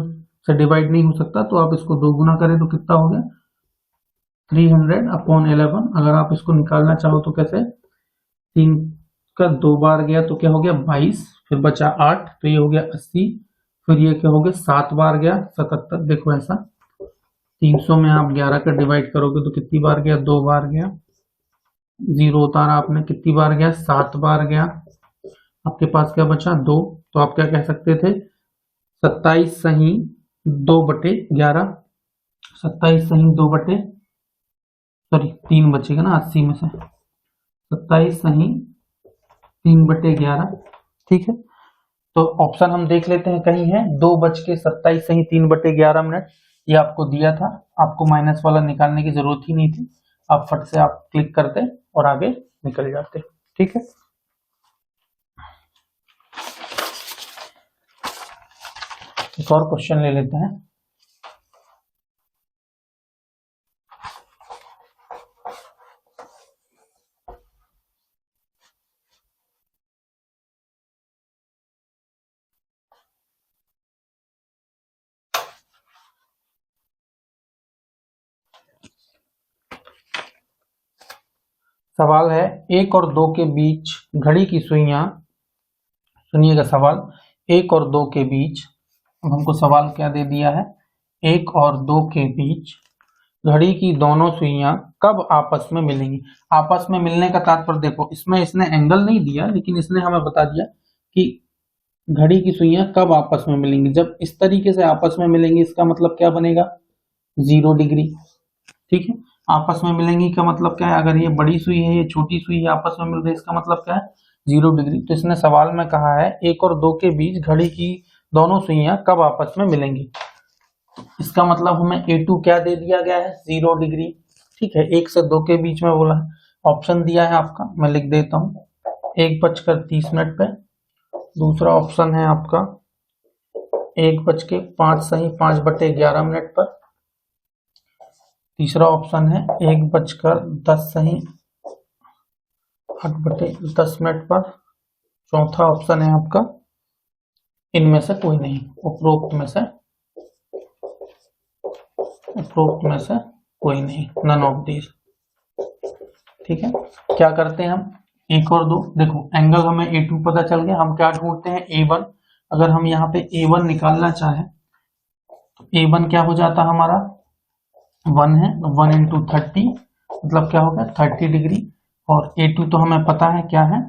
से डिवाइड नहीं हो सकता, तो आप इसको 2 गुना करें तो कितना हो गया 300/11। अगर आप इसको निकालना चाहो तो कैसे, 3 का 2 बार गया तो क्या हो गया 22, फिर बचा 8, तो ये हो गया 80, फिर ये क्या हो गया 7 बार गया 77। देखो ऐसा 300 में आप 11 का डिवाइड करोगे तो कितनी बार गया 2 बार गया, 0 उतारा आपने, कितनी बार गया 7 बार गया, आपके पास क्या बचा 2। तो आप क्या कह सकते थे 27 सही 2/11, 27 सही 3 बचेगा ना 80 में से, 27 सही 3/11। ठीक है, तो ऑप्शन हम देख लेते हैं कहीं है 2:27 सही 3/11। ये आपको दिया था, आपको माइनस वाला निकालने की जरूरत ही नहीं थी, आप फट से आप क्लिक करते और आगे निकल जाते। ठीक है, एक और क्वेश्चन ले लेते हैं। सवाल है 1 और 2 के बीच घड़ी की सुइयां, सुनिएगा सवाल, 1 और 2 के बीच, अब हमको सवाल क्या दे दिया है, 1 और 2 के बीच घड़ी की दोनों सुइयां कब आपस में मिलेंगी। आपस में मिलने का तात्पर्य देखो, इसमें इसने एंगल नहीं दिया, लेकिन इसने हमें बता दिया कि घड़ी की सुइयां कब आपस में मिलेंगी। जब इस तरीके से आपस में मिलेंगी, इसका मतलब क्या बनेगा, 0 डिग्री। ठीक है, आपस में मिलेंगी का मतलब क्या है, अगर ये बड़ी सुई है, ये छोटी सुई है, आपस में मिल रही है, इसका मतलब क्या है, 0 डिग्री। तो इसने सवाल में कहा है 1 और 2 के बीच घड़ी की दोनों सुइयां कब आपस में मिलेंगी। इसका मतलब हमें A2 क्या दे दिया गया है, 0 डिग्री। ठीक है, 1 से 2 के बीच में बोला है, ऑप्शन दिया है आपका, मैं लिख देता हूँ, 1:30 पे। दूसरा ऑप्शन है आपका 1:05 सही 5/11 पर। तीसरा ऑप्शन है 1:10 सही 8/10 पर। चौथा ऑप्शन है आपका इनमें से कोई नहीं, उपरोक्त में से कोई नहीं, नन ऑफ दीज। ठीक है, क्या करते हैं हम, 1 और 2, देखो एंगल हमें A2 पता चल गया, हम क्या ढूंढते हैं, A1। अगर हम यहाँ पे A1 निकालना चाहें तो A1 क्या हो जाता हमारा, 1 है, 1 × 30 मतलब क्या हो गया, 30 डिग्री। और A2 तो हमें पता है क्या है,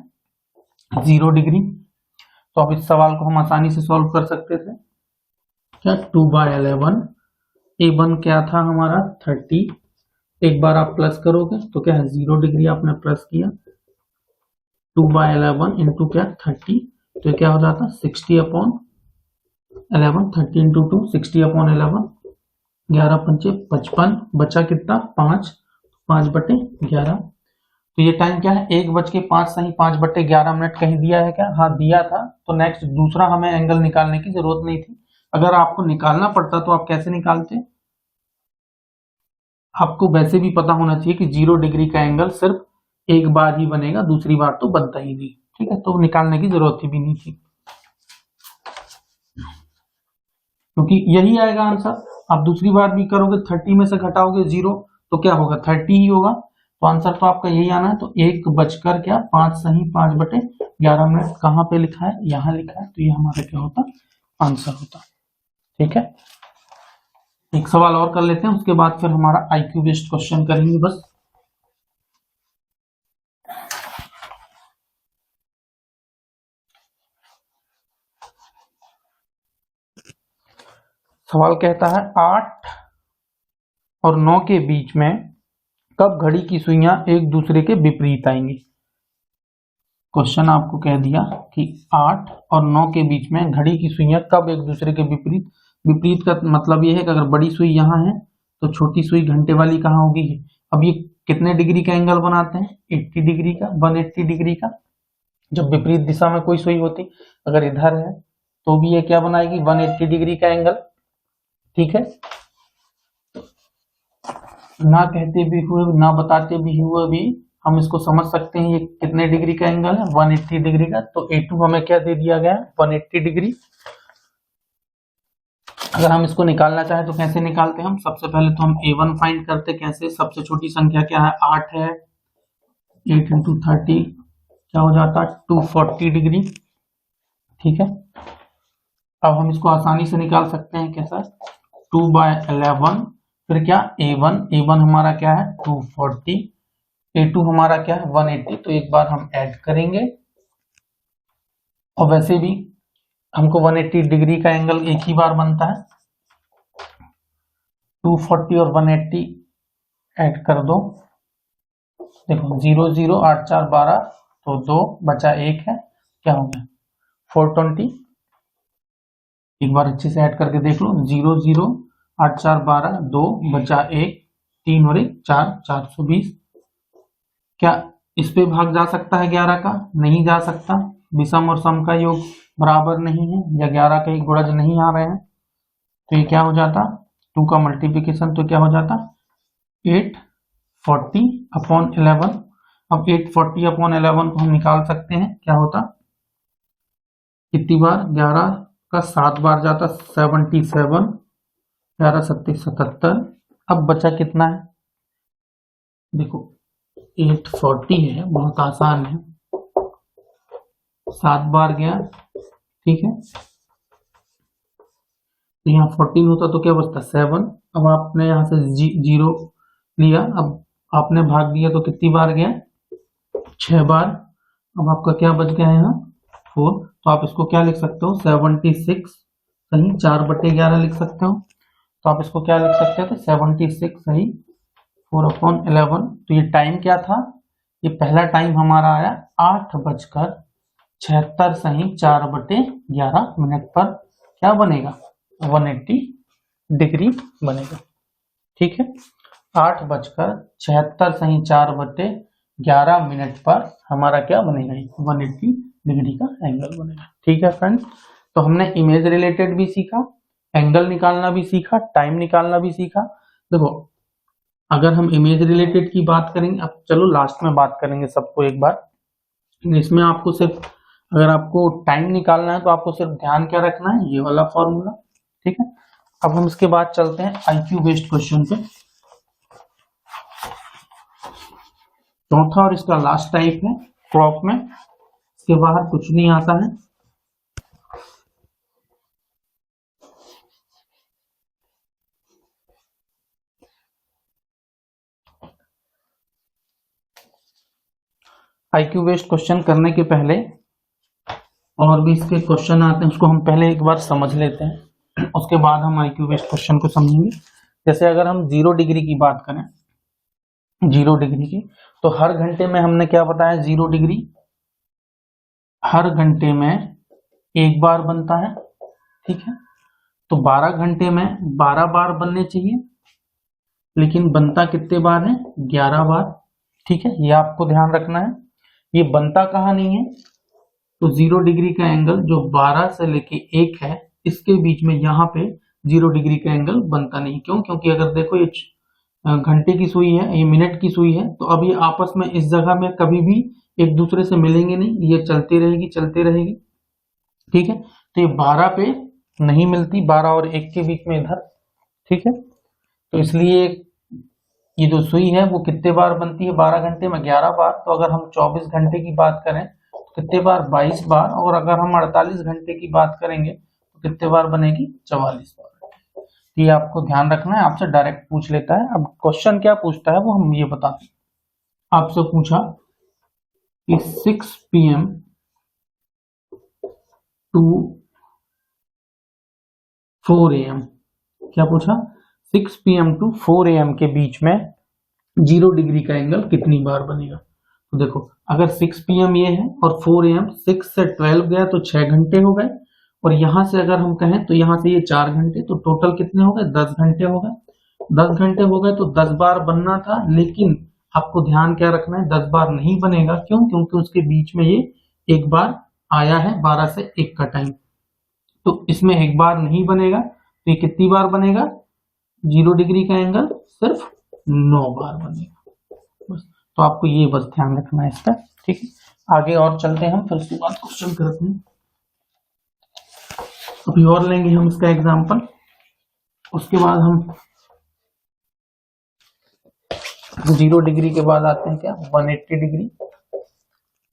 0 डिग्री। तो अब इस सवाल को हम आसानी से सॉल्व कर सकते थे, क्या 2/11, A1 क्या था हमारा 30, एक बार आप प्लस करोगे तो क्या है 0 डिग्री, आपने प्लस किया, 2/11 इंटू क्या 30, तो क्या हो जाता 60/11, 30 × 2 60/11, 11×5 55, बचा कितना 5, 5/11। तो ये टाइम क्या है, 1:05 सही 5/11 कहीं दिया है क्या, हाँ दिया था। तो नेक्स्ट दूसरा हमें एंगल निकालने की जरूरत नहीं थी। अगर आपको निकालना पड़ता तो आप कैसे निकालते, आपको वैसे भी पता होना चाहिए कि 0 डिग्री का एंगल सिर्फ एक बार ही बनेगा, दूसरी बार तो बनता ही नहीं। ठीक है, तो निकालने की जरूरत ही भी नहीं थी, क्योंकि यही आएगा आंसर। आप दूसरी बार भी करोगे, 30 में से घटाओगे 0 तो क्या होगा, 30 ही होगा। तो आंसर तो आपका यही आना है। तो 1:05 सही 5/11 कहाँ पे लिखा है, यहाँ लिखा है, तो ये हमारा क्या होता, आंसर होता। ठीक है, एक सवाल और कर लेते हैं, उसके बाद फिर हमारा IQ बेस्ड क्वेश्चन करेंगे बस। सवाल कहता है 8 और 9 के बीच में कब घड़ी की सुइयां एक दूसरे के विपरीत आएंगी। क्वेश्चन आपको कह दिया कि 8 और 9 के बीच में घड़ी की सुइयां कब एक दूसरे के विपरीत, विपरीत का मतलब ये है कि अगर बड़ी सुई यहाँ है तो छोटी सुई घंटे वाली कहाँ होगी। अब ये कितने डिग्री का एंगल बनाते हैं, 80 डिग्री का, 180 डिग्री का। जब विपरीत दिशा में कोई सुई होती, अगर इधर है तो भी ये क्या बनाएगी, 180 डिग्री का एंगल। ठीक है, ना कहते भी हुए ना बताते भी हुए भी हम इसको समझ सकते हैं ये कितने डिग्री का एंगल है, 180 डिग्री का। तो A2 हमें क्या दे दिया गया है, 180 डिग्री। अगर हम इसको निकालना चाहें तो कैसे निकालते हैं हम, सबसे पहले तो हम A1 फाइंड करते, कैसे, सबसे छोटी संख्या क्या है 8 है, 8 × 30 क्या हो जाता है 240 डिग्री। ठीक है, अब हम इसको आसानी से निकाल सकते हैं कैसा, 2/11 फिर क्या A1 हमारा क्या है 240, A2 हमारा क्या है 180। तो एक बार हम ऐड करेंगे, और वैसे भी हमको 180 डिग्री का एंगल एक ही बार बनता है, 240 और 180 ऐड कर दो, देखो 0 0 8 4 12, तो 2 बचा 1 है, क्या हो गया 420। एक बार अच्छे से ऐड करके देख लो, 0 0 8 4 12, 2 बचा 1, 3 और 1 4, 420। क्या इस पे भाग जा सकता है 11 का, नहीं जा सकता, विषम और सम का योग बराबर नहीं है, या 11 के गुणज नहीं आ रहे हैं। तो ये क्या हो जाता, 2 का मल्टीप्लिकेशन तो क्या हो जाता 840 अपॉन 11। अब 840 अपॉन 11 को हम निकाल सकते हैं, क्या होता कितनी बार, 11 का 7 बार जाता 77, 11 सत्ती 77। अब बचा कितना है, देखो 840 है, बहुत आसान है, 7 बार गया, ठीक है, तो यहाँ 14 होता तो क्या बचता 7। अब आपने यहाँ से 0 लिया, अब आपने भाग दिया तो कितनी बार गया 6 बार। अब आपका क्या बच गया है यहाँ 4, तो आप इसको क्या लिख सकते हो 76, सही 4/11 लिख सकते हो। तो आप इसको क्या लिख सकते थे 76 सही 4/11। तो ये टाइम क्या था, ये पहला टाइम हमारा आया 8:76 सही 4/11 मिनट पर क्या बनेगा 180 डिग्री बनेगा, ठीक है। 8:76 सही 4/11 मिनट पर हमारा क्या बनेगा 180 डिग्री का एंगल बनेगा, ठीक है फ्रेंड्स। तो हमने इमेज रिलेटेड भी सीखा, एंगल निकालना भी सीखा, टाइम निकालना भी सीखा। देखो अगर हम इमेज रिलेटेड की बात करेंगे, अब चलो लास्ट में बात करेंगे सबको एक बार, इसमें आपको सिर्फ अगर आपको टाइम निकालना है तो आपको सिर्फ ध्यान क्या रखना है, ये वाला फॉर्मूला, ठीक है। अब हम इसके बाद चलते हैं आईक्यू बेस्ड क्वेश्चन पे, चौथा और इसका लास्ट टाइप है क्रॉप में, इसके बाहर कुछ नहीं आता है। आईक्यू बेस्ड क्वेश्चन करने के पहले और भी इसके क्वेश्चन आते हैं, उसको हम पहले एक बार समझ लेते हैं, उसके बाद हम आईक्यू बेस्ड क्वेश्चन को समझेंगे। जैसे अगर हम 0 डिग्री की बात करें, 0 डिग्री की, तो हर घंटे में हमने क्या बताया 0 डिग्री हर घंटे में एक बार बनता है, ठीक है। तो 12 घंटे में 12 बार बनने चाहिए, लेकिन बनता कितने बार है 11 बार, ठीक है। ये आपको ध्यान रखना है, ये बनता कहाँ नहीं है, तो 0 डिग्री का एंगल जो 12 से लेके 1 है इसके बीच में यहाँ पे 0 डिग्री का एंगल बनता नहीं। क्यों, क्योंकि अगर देखो ये घंटे की सुई है, ये मिनट की सुई है, तो अब ये आपस में इस जगह में कभी भी एक दूसरे से मिलेंगे नहीं, ये चलती रहेगी चलती रहेगी, ठीक है। तो ये 12 पे नहीं मिलती, 12 और 1 के बीच में इधर, ठीक है। तो इसलिए ये जो सुई है वो कितने बार बनती है 12 घंटे में 11 बार। तो अगर हम 24 घंटे की बात करें तो कितने बार 22 बार, और अगर हम 48 घंटे की बात करेंगे तो कितने बार बनेगी 44 बार। ये आपको ध्यान रखना है, आपसे डायरेक्ट पूछ लेता है। अब क्वेश्चन क्या पूछता है वो हम ये बताते हैं। आपसे पूछा कि 6 PM टू 4 AM, क्या पूछा 6 PM टू 4 AM के बीच में 0 डिग्री का एंगल कितनी बार बनेगा। तो देखो अगर 6 PM ये है और 4 AM 6 से 12 गया तो 6 घंटे हो गए, और यहां से अगर हम कहें तो यहां से ये 4 घंटे, तो टोटल कितने हो गए 10 घंटे हो गए। 10 घंटे हो गए तो 10 बार बनना था, लेकिन आपको ध्यान क्या रखना है 10 बार नहीं बनेगा। क्यों, क्योंकि उसके बीच में ये एक बार आया है 12 से 1 का टाइम, तो इसमें एक बार नहीं बनेगा। तो ये कितनी बार बनेगा 0 डिग्री का एंगल सिर्फ 9 बार बनेगा बस। तो आपको ये बस ध्यान रखना है इसका, ठीक है। आगे और चलते हैं हम, फिर उसके बाद क्वेश्चन करते हैं। अभी और लेंगे हम इसका एग्जांपल, उसके बाद हम 0 डिग्री के बाद आते हैं क्या 180 डिग्री।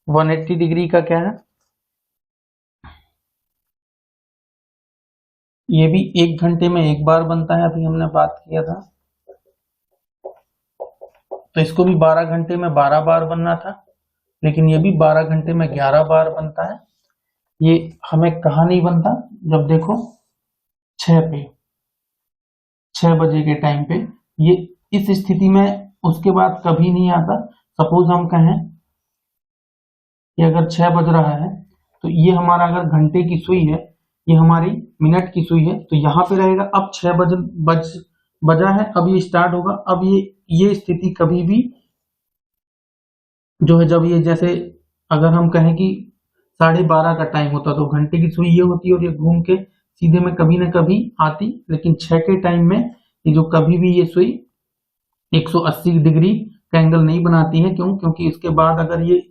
180 डिग्री का क्या है, ये भी 1 घंटे में एक बार बनता है, अभी हमने बात किया था। तो इसको भी 12 घंटे में 12 बार बनना था, लेकिन ये भी 12 घंटे में 11 बार बनता है। ये हमें कहा नहीं बनता, जब देखो 6 बजे के टाइम पे, ये इस स्थिति में उसके बाद कभी नहीं आता। सपोज हम कहें कि अगर 6 बज रहा है तो ये हमारा अगर घंटे की सुई है, ये हमारी मिनट की सुई है, तो यहाँ पे रहेगा अब 6 बजा है, अब ये स्टार्ट होगा। अब ये स्थिति कभी भी जो है, जब ये जैसे अगर हम कहें कि 12:30 का टाइम होता तो घंटे की सुई ये होती है और ये घूम के सीधे में कभी ना कभी आती, लेकिन 6 के टाइम में ये जो कभी भी ये सुई 180 डिग्री का एंगल नहीं बनाती है। क्यों? क्योंकि इसके बाद अगर ये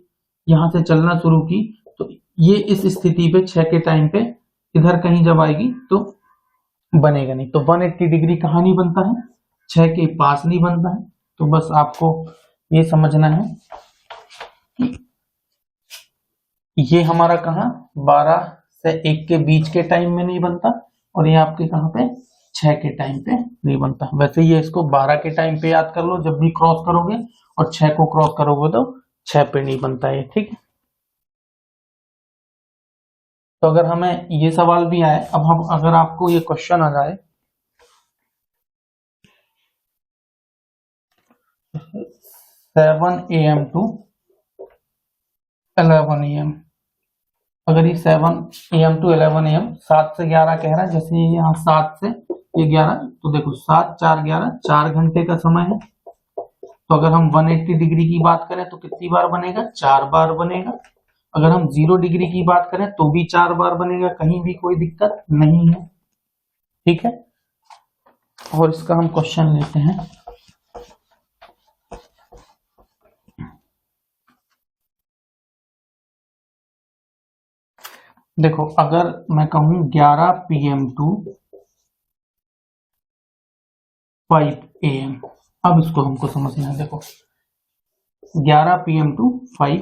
यहां से चलना शुरू की तो ये इस स्थिति पे 6 के टाइम पे इधर कहीं जब आएगी तो बनेगा नहीं। तो 180 डिग्री कहाँ नहीं बनता है? 6 के पास नहीं बनता है। तो बस आपको ये समझना है कि ये हमारा कहाँ 12 से 1 के बीच के टाइम में नहीं बनता, और ये आपके कहाँ पे 6 के टाइम पे नहीं बनता। वैसे ये इसको 12 के टाइम पे याद कर लो जब भी क्रॉस करोगे, और 6 को क्रॉस करोगे तो 6 पे नहीं बनता है। ठीक है, तो अगर हमें ये सवाल भी आए, अब हम अगर आपको ये क्वेश्चन आ जाए 7 AM to 11 AM, अगर ये 7 AM to 11 AM 7 से 11 कह रहा है, जैसे ये यहाँ 7 से ये 11, तो देखो 7 4 11 4 घंटे का समय है। तो अगर हम 180 डिग्री की बात करें तो कितनी बार बनेगा? 4 बार बनेगा। अगर हम 0 डिग्री की बात करें तो भी 4 बार बनेगा, कहीं भी कोई दिक्कत नहीं है। ठीक है, और इसका हम क्वेश्चन लेते हैं। देखो अगर मैं कहूं 11 PM to 5 AM, अब इसको हमको समझना है। देखो 11 PM to 5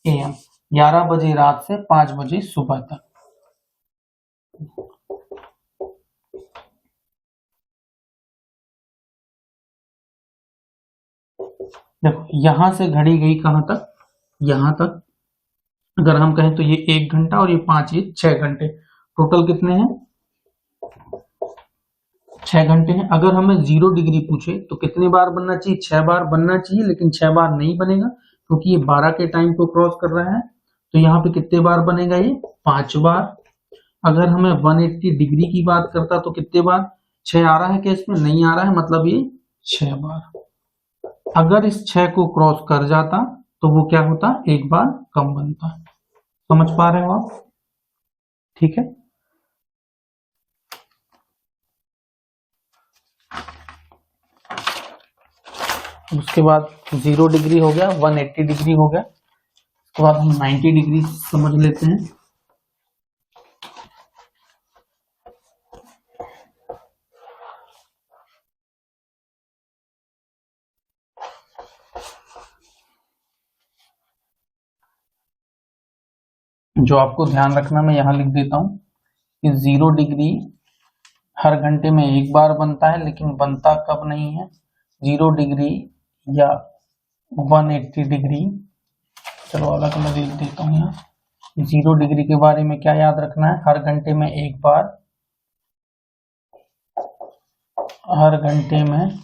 AM, 11 बजे रात से 5 बजे सुबह तक। देखो यहां से घड़ी गई कहां तक? यहां तक। अगर हम कहें तो ये 1 घंटा और ये 5, ये 6 घंटे। टोटल कितने हैं? 6 घंटे हैं। अगर हमें 0 डिग्री पूछे तो कितने बार बनना चाहिए? 6 बार बनना चाहिए, लेकिन 6 बार नहीं बनेगा क्योंकि ये 12 के टाइम को क्रॉस कर रहा है। तो यहाँ पे कितने बार बनेगा? ये 5 बार। अगर हमें 180 डिग्री की बात करता तो कितने बार? 6 आ रहा है क्या इसमें? नहीं आ रहा है, मतलब ये 6 बार। अगर इस 6 को क्रॉस कर जाता तो वो क्या होता? 1 बार कम बनता। समझ पा रहे हो आप? ठीक है, उसके बाद 0 डिग्री हो गया, 180 डिग्री हो गया। उसके बाद हम 90 डिग्री समझ लेते हैं। जो आपको ध्यान रखना, मैं यहां लिख देता हूं कि 0 डिग्री हर घंटे में 1 बार बनता है, लेकिन बनता कब नहीं है? 0 डिग्री या 180 डिग्री। चलो अलग अलग लिख देता हूँ यहाँ। 0 डिग्री के बारे में क्या याद रखना है? हर घंटे में 1 बार, हर घंटे में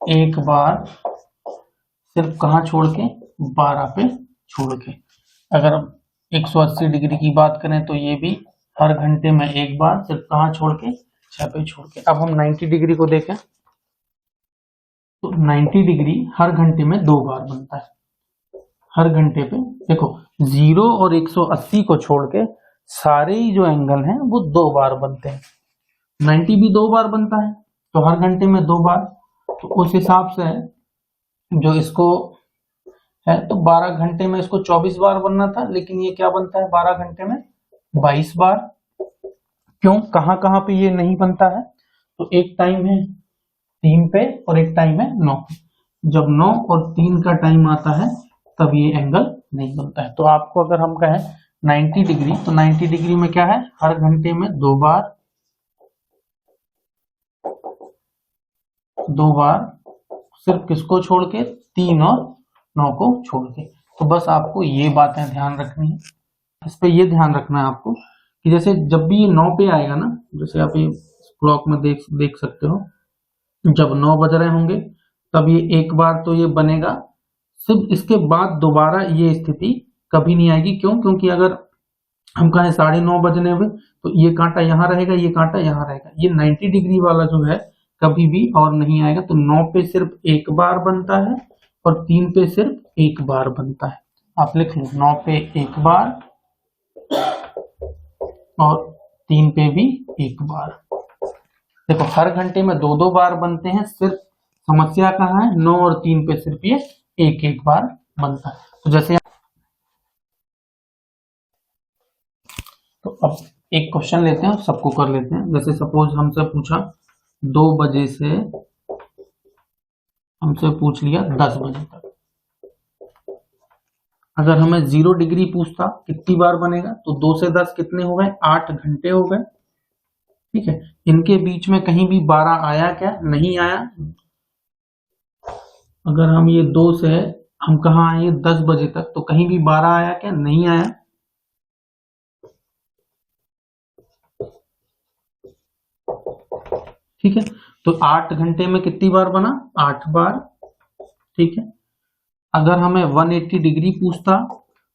1 बार, सिर्फ कहाँ छोड़ के? 12 पे छोड़ के। अगर 180 डिग्री की बात करें तो ये भी हर घंटे में 1 बार, सिर्फ कहाँ छोड़ के? 6 पे छोड़ के। अब हम 90 डिग्री को देखें तो 90 डिग्री हर घंटे में 2 बार बनता है। हर घंटे पे देखो 0 और 180 को छोड़ के सारे ही जो एंगल हैं वो 2 बार बनते हैं। 90 भी 2 बार बनता है, तो हर घंटे में 2 बार। तो उस हिसाब से जो इसको है तो 12 घंटे में इसको 24 बार बनना था, लेकिन ये क्या बनता है 12 घंटे में? 22 बार। क्यों? कहां कहां पे ये नहीं बनता है? तो एक टाइम है 3 पे और एक टाइम है 9 पे। जब 9 और 3 का टाइम आता है तब ये एंगल नहीं बनता है। तो आपको अगर हम कहें 90 डिग्री, तो 90 डिग्री में क्या है? हर घंटे में 2 बार, 2 बार, सिर्फ किसको छोड़ के? 3 और 9 को छोड़ के। तो बस आपको ये बातें ध्यान रखनी है। इस पे ये ध्यान रखना है आपको कि जैसे जब भी ये 9 पे आएगा ना, जैसे आप ये क्लॉक में देख सकते हो, जब 9 बज रहे होंगे तब ये 1 बार तो ये बनेगा। सिर्फ इसके बाद दोबारा ये स्थिति कभी नहीं आएगी। क्यों? क्योंकि अगर हम कहें 9:30 बजने हुए तो ये कांटा यहाँ रहेगा, ये कांटा यहाँ रहेगा। ये 90 डिग्री वाला जो है कभी भी और नहीं आएगा। तो 9 पे सिर्फ 1 बार बनता है और 3 पे सिर्फ 1 बार बनता है। आप लिख लो 9 पे 1 बार और 3 पे भी 1 बार। देखो हर घंटे में 2-2 बार बनते हैं, सिर्फ समस्या कहाँ है, 9 और 3 पे सिर्फ ये 1-1 बार बनता है। तो जैसे तो अब एक क्वेश्चन लेते हैं, सबको कर लेते हैं। जैसे सपोज हमसे पूछा 2 बजे से, हमसे पूछ लिया 10 बजे तक। अगर हमें 0 डिग्री पूछता कितनी बार बनेगा, तो 2 से 10 कितने हो गए, 8 घंटे हो गए। ठीक है, इनके बीच में कहीं भी 12 आया क्या, नहीं आया। अगर हम ये 2 से हम कहाँ आए 10 बजे तक, तो कहीं भी 12 आया क्या, नहीं आया। ठीक है, तो 8 घंटे में कितनी बार बना, 8 बार। ठीक है, अगर हमें 180 डिग्री पूछता,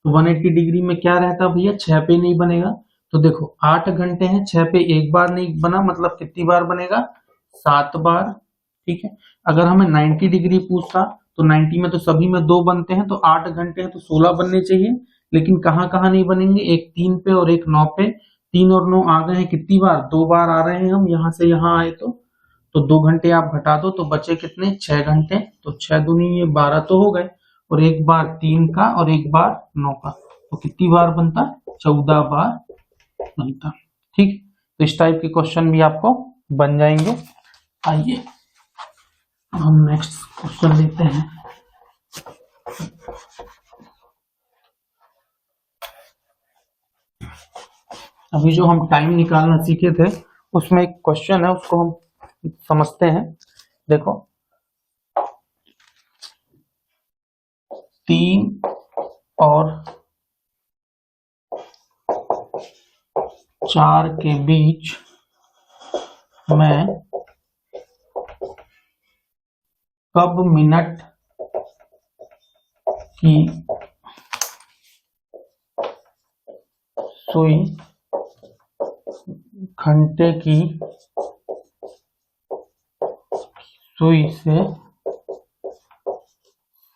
तो 180 डिग्री में क्या रहता भैया, 6 पे नहीं बनेगा। तो देखो 8 घंटे हैं, 6 पे 1 बार नहीं बना, मतलब कितनी बार बनेगा, 7 बार। ठीक है, अगर हमें 90 डिग्री पूछता, तो 90 में तो सभी में 2 बनते हैं, तो 8 घंटे हैं तो 16 बनने चाहिए। लेकिन कहाँ कहाँ नहीं बनेंगे, एक 3 पे और एक 9 पे। 3 और 9 आ गए हैं कितनी बार, 2 बार आ रहे हैं, हम यहाँ से यहाँ आए तो 2 घंटे आप घटा दो तो बचे कितने, 6 घंटे। तो 6 दूनी ये 12 तो हो गए, और एक बार 3 का और एक बार 9 का, तो कितनी बार बनता, 14 बार बनता। ठीक, तो इस टाइप के क्वेश्चन भी आपको बन जाएंगे। आइए हम नेक्स्ट क्वेश्चन लेते हैं। अभी जो हम टाइम निकालना सीखे थे, उसमें एक क्वेश्चन है, उसको हम समझते हैं। देखो 3 और 4 के बीच में कब मिनट की सुई घंटे की सुई से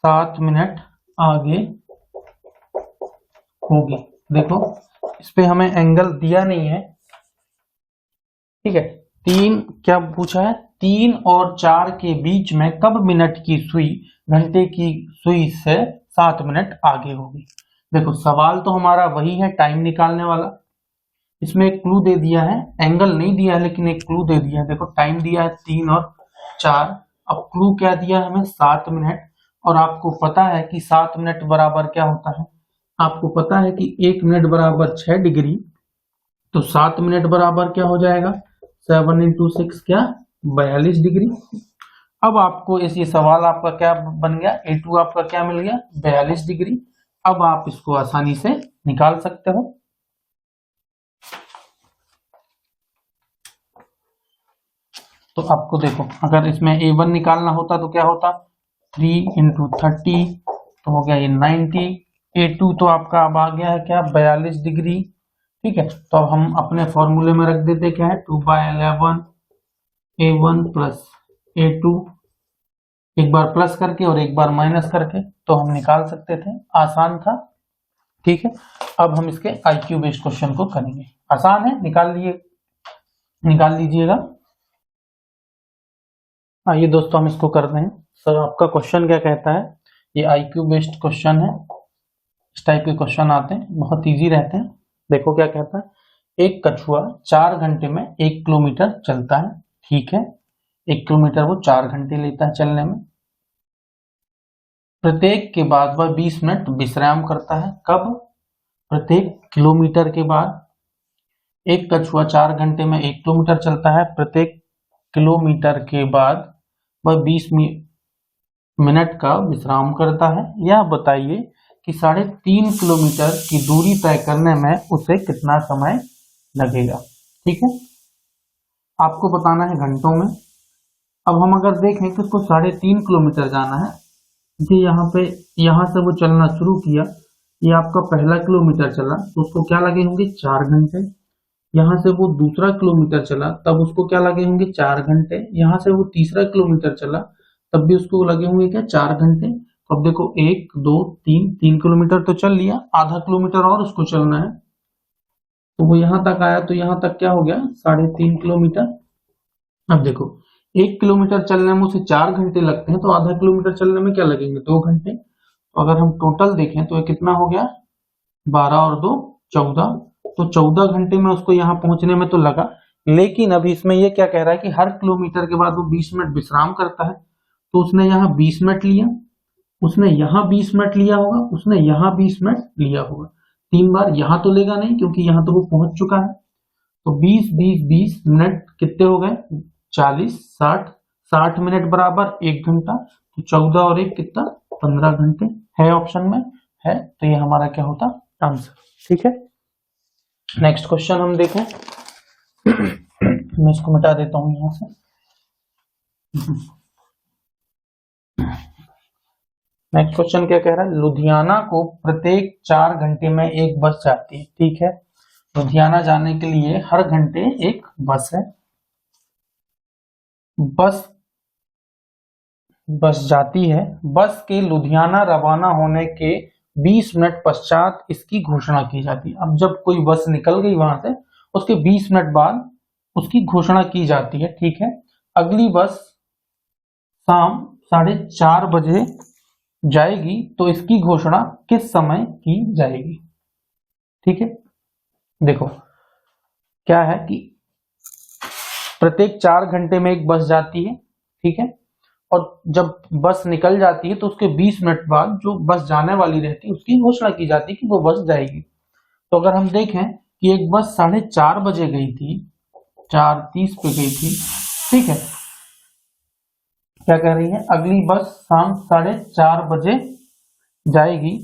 7 मिनट आगे होगी। देखो इस पे हमें एंगल दिया नहीं है। ठीक है, 3 क्या पूछा है, 3 और 4 के बीच में कब मिनट की सुई घंटे की सुई से 7 मिनट आगे होगी। देखो सवाल तो हमारा वही है, टाइम निकालने वाला। इसमें एक क्लू दे दिया है, एंगल नहीं दिया है लेकिन एक क्लू दे दिया है। देखो टाइम दिया है 3 और 4, अब क्लू क्या दिया है हमें, 7 मिनट। और आपको पता है कि 7 मिनट बराबर क्या होता है, आपको पता है कि 1 मिनट बराबर 6 डिग्री, तो 7 मिनट बराबर क्या हो जाएगा, 7 × 6 क्या, 42 डिग्री। अब आपको ये सवाल आपका क्या बन गया, A2 आपका क्या मिल गया, 42 डिग्री। अब आप इसको आसानी से निकाल सकते हो। तो आपको देखो अगर इसमें A1 निकालना होता तो क्या होता, 3 × 30 तो हो गया ये 90। A2 तो आपका अब आ गया है क्या, 42 डिग्री। ठीक है, तो अब हम अपने फॉर्मूले में रख देते क्या है, 2/11 A1 प्लस A2, एक बार प्लस करके और एक बार माइनस करके तो हम निकाल सकते थे, आसान था। ठीक है, अब हम इसके IQ बेस्ड क्वेश्चन को करेंगे। आसान है, निकाल लीजिएगा। आइए दोस्तों हम इसको करते हैं। सर आपका क्वेश्चन क्या कहता है, ये IQ बेस्ड क्वेश्चन है। इस टाइप के क्वेश्चन आते हैं, बहुत इजी रहते हैं। देखो क्या कहता है, एक कछुआ 4 घंटे में 1 किलोमीटर चलता है। ठीक है, 1 किलोमीटर वो 4 घंटे लेता है चलने में। प्रत्येक के बाद वह 20 मिनट विश्राम करता है। कब, प्रत्येक किलोमीटर के बाद। एक कछुआ 4 घंटे में 1 किलोमीटर चलता है, प्रत्येक किलोमीटर के बाद वह 20 मिनट का विश्राम करता है। यह बताइए कि 3.5 किलोमीटर की दूरी तय करने में उसे कितना समय लगेगा। ठीक है, आपको बताना है घंटों में। अब हम अगर देखें कि उसको 3.5 किलोमीटर जाना है, ये यहाँ से वो चलना शुरू किया, ये आपका पहला किलोमीटर चला तो उसको क्या लगे होंगे, 4 घंटे। यहाँ से वो दूसरा किलोमीटर चला तब उसको क्या लगे होंगे, 4 घंटे। यहाँ से वो तीसरा किलोमीटर चला तब भी उसको लगे होंगे क्या, 4 घंटे। अब देखो 1 2 3 किलोमीटर तो चल लिया, आधा किलोमीटर और उसको चलना है। तो वो यहां तक आया, तो यहां तक क्या हो गया 3.5 किलोमीटर। अब देखो 1 किलोमीटर चलने में उसे 4 घंटे लगते हैं, तो आधा किलोमीटर चलने में क्या लगेंगे 2 घंटे। तो अगर हम टोटल देखें तो ये कितना हो गया 12 और 2 14, तो 14 घंटे में उसको यहाँ पहुंचने में तो लगा। लेकिन अभी इसमें ये क्या कह रहा है कि हर किलोमीटर के बाद वो 20 मिनट विश्राम करता है, तो उसने यहाँ 20 मिनट लिया, उसने यहाँ 20 मिनट लिया होगा, उसने यहाँ 20 मिनट लिया होगा। 3 बार यहाँ तो लेगा नहीं क्योंकि यहाँ तो वो पहुंच चुका है। तो 20 20 20 मिनट कितने हो गए 40 60, 60 मिनट बराबर 1 घंटा, तो 14 और 1 कितना 15 घंटे है, ऑप्शन में है। तो ये हमारा क्या होता आंसर। ठीक है, नेक्स्ट क्वेश्चन हम देखें। मैं इसको मिटा देता हूं यहां से। नेक्स्ट क्वेश्चन क्या कह रहा है, लुधियाना को प्रत्येक 4 घंटे में एक बस जाती है। ठीक है, लुधियाना जाने के लिए हर घंटे एक बस है, बस जाती है। बस के लुधियाना रवाना होने के 20 मिनट पश्चात इसकी घोषणा की जाती है। अब जब कोई बस निकल गई वहां से, उसके 20 मिनट बाद उसकी घोषणा की जाती है। ठीक है, अगली बस शाम 4:30 बजे जाएगी, तो इसकी घोषणा किस समय की जाएगी। ठीक है, देखो क्या है कि प्रत्येक 4 घंटे में एक बस जाती है। ठीक है, और जब बस निकल जाती है तो उसके 20 मिनट बाद जो बस जाने वाली रहती है उसकी घोषणा की जाती है कि वो बस जाएगी। तो अगर हम देखें कि एक बस 4:30 बजे गई थी, 4:30 पे गई थी। ठीक है, क्या कह रही है, अगली बस शाम 4:30 बजे जाएगी।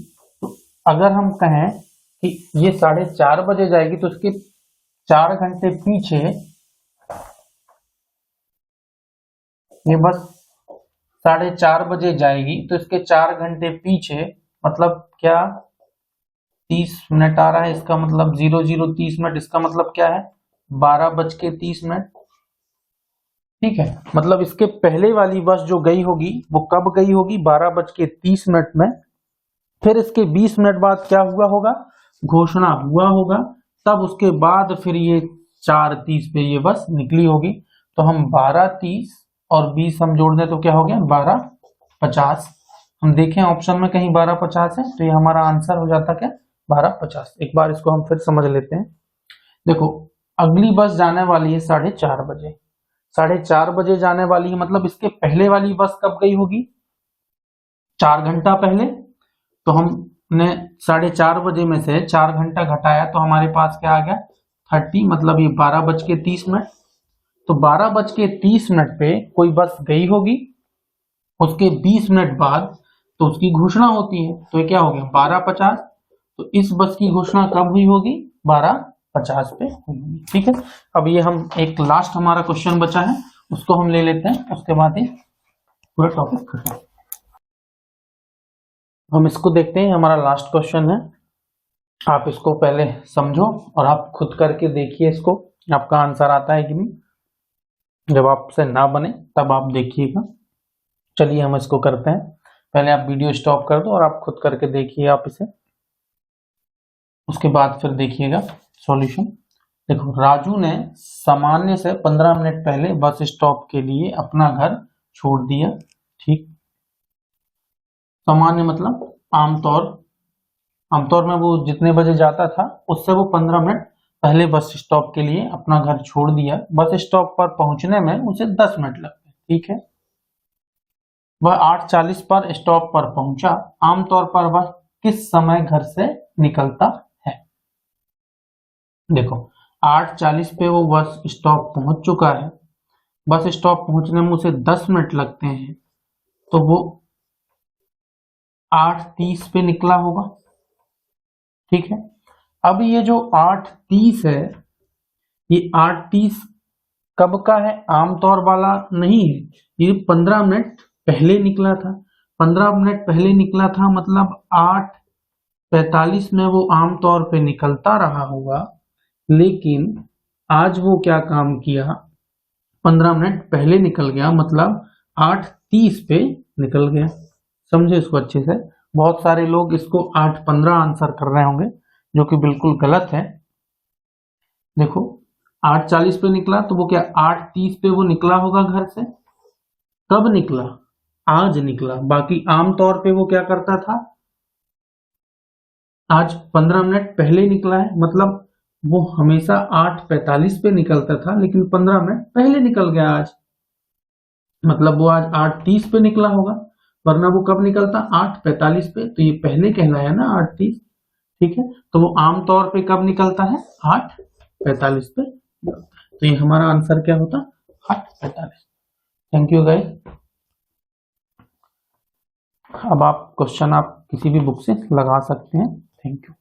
तो अगर हम कहें कि ये 4:30 बजे जाएगी, तो उसके 4 घंटे पीछे ये बस 4:30 बजे जाएगी, तो इसके 4 घंटे पीछे मतलब क्या 30 मिनट आ रहा है, इसका मतलब 00 30 मिनट, इसका मतलब क्या है 12:30। ठीक है, मतलब इसके पहले वाली बस जो गई होगी वो कब गई होगी 12:30 में। फिर इसके 20 मिनट बाद क्या हुआ होगा, घोषणा हुआ होगा, तब उसके बाद फिर ये 4:30 पे ये बस निकली होगी। तो हम 12:30 और 20 हम जोड़ दें तो क्या हो गया 12:50। हम देखें ऑप्शन में कहीं 12:50 है, तो ये हमारा आंसर हो जाता क्या 12:50। एक बार इसको हम फिर समझ लेते हैं। देखो अगली बस जाने वाली है 4:30 बजे, 4:30 बजे जाने वाली है, मतलब इसके पहले वाली बस कब गई होगी 4 घंटा पहले। तो हमने 4:30 बजे में से 4 घंटा घटाया, तो हमारे पास क्या आ गया 30, मतलब ये 12:30। तो 12:30 पे कोई बस गई होगी, उसके 20 मिनट बाद तो उसकी घोषणा होती है, तो ये क्या हो गया 12:50। तो इस बस की घोषणा कब हुई होगी 12:50 पे हुई होगी। ठीक है, अब ये हम एक लास्ट हमारा क्वेश्चन बचा है उसको हम ले लेते हैं, उसके बाद ही पूरा टॉपिक खत्म। हम इसको देखते हैं, हमारा लास्ट क्वेश्चन है। आप इसको पहले समझो और आप खुद करके देखिए इसको, आपका आंसर आता है कि नहीं। जब आपसे ना बने तब आप देखिएगा। चलिए हम इसको करते हैं, पहले आप वीडियो स्टॉप कर दो और आप खुद करके देखिए आप इसे, उसके बाद फिर देखिएगा सॉल्यूशन। देखो राजू ने सामान्य से 15 मिनट पहले बस स्टॉप के लिए अपना घर छोड़ दिया। ठीक, सामान्य मतलब आमतौर में वो जितने बजे जाता था उससे वो 15 मिनट पहले बस स्टॉप के लिए अपना घर छोड़ दिया। बस स्टॉप पर पहुंचने में उसे 10 मिनट लगते। ठीक है, वह 8:40 पर स्टॉप पर पहुंचा। आमतौर पर वह किस समय घर से निकलता है। देखो 8:40 पे वो बस स्टॉप पहुंच चुका है, बस स्टॉप पहुंचने में उसे 10 मिनट लगते हैं, तो वो 8:30 पे निकला होगा। ठीक है, अब ये जो 8:30 है, ये 8:30 कब का है, आमतौर वाला नहीं है, ये 15 मिनट पहले निकला था। 15 मिनट पहले निकला था मतलब 8:45 में वो आमतौर पे निकलता रहा होगा, लेकिन आज वो क्या काम किया 15 मिनट पहले निकल गया, मतलब 8:30 पे निकल गया। समझे इसको अच्छे से। बहुत सारे लोग इसको 8:15 आंसर कर रहे होंगे, जो कि बिल्कुल गलत है। देखो 8:40 पे निकला तो वो क्या 8:30 पे वो निकला होगा घर से। कब निकला? आज निकला। बाकी आमतौर पे वो क्या करता था, आज 15 मिनट पहले निकला है, मतलब वो हमेशा 8:45 पे निकलता था लेकिन 15 मिनट पहले निकल गया आज, मतलब वो आज 8:30 पे निकला होगा, वरना वो कब निकलता 8:45 पे, तो ये पहले कहलाया ना 8:30। ठीक है, तो वो आमतौर पे कब निकलता है 8:45 पे। तो ये हमारा आंसर क्या होता 8:45। Thank you guys. अब आप क्वेश्चन आप किसी भी बुक से लगा सकते हैं। Thank you.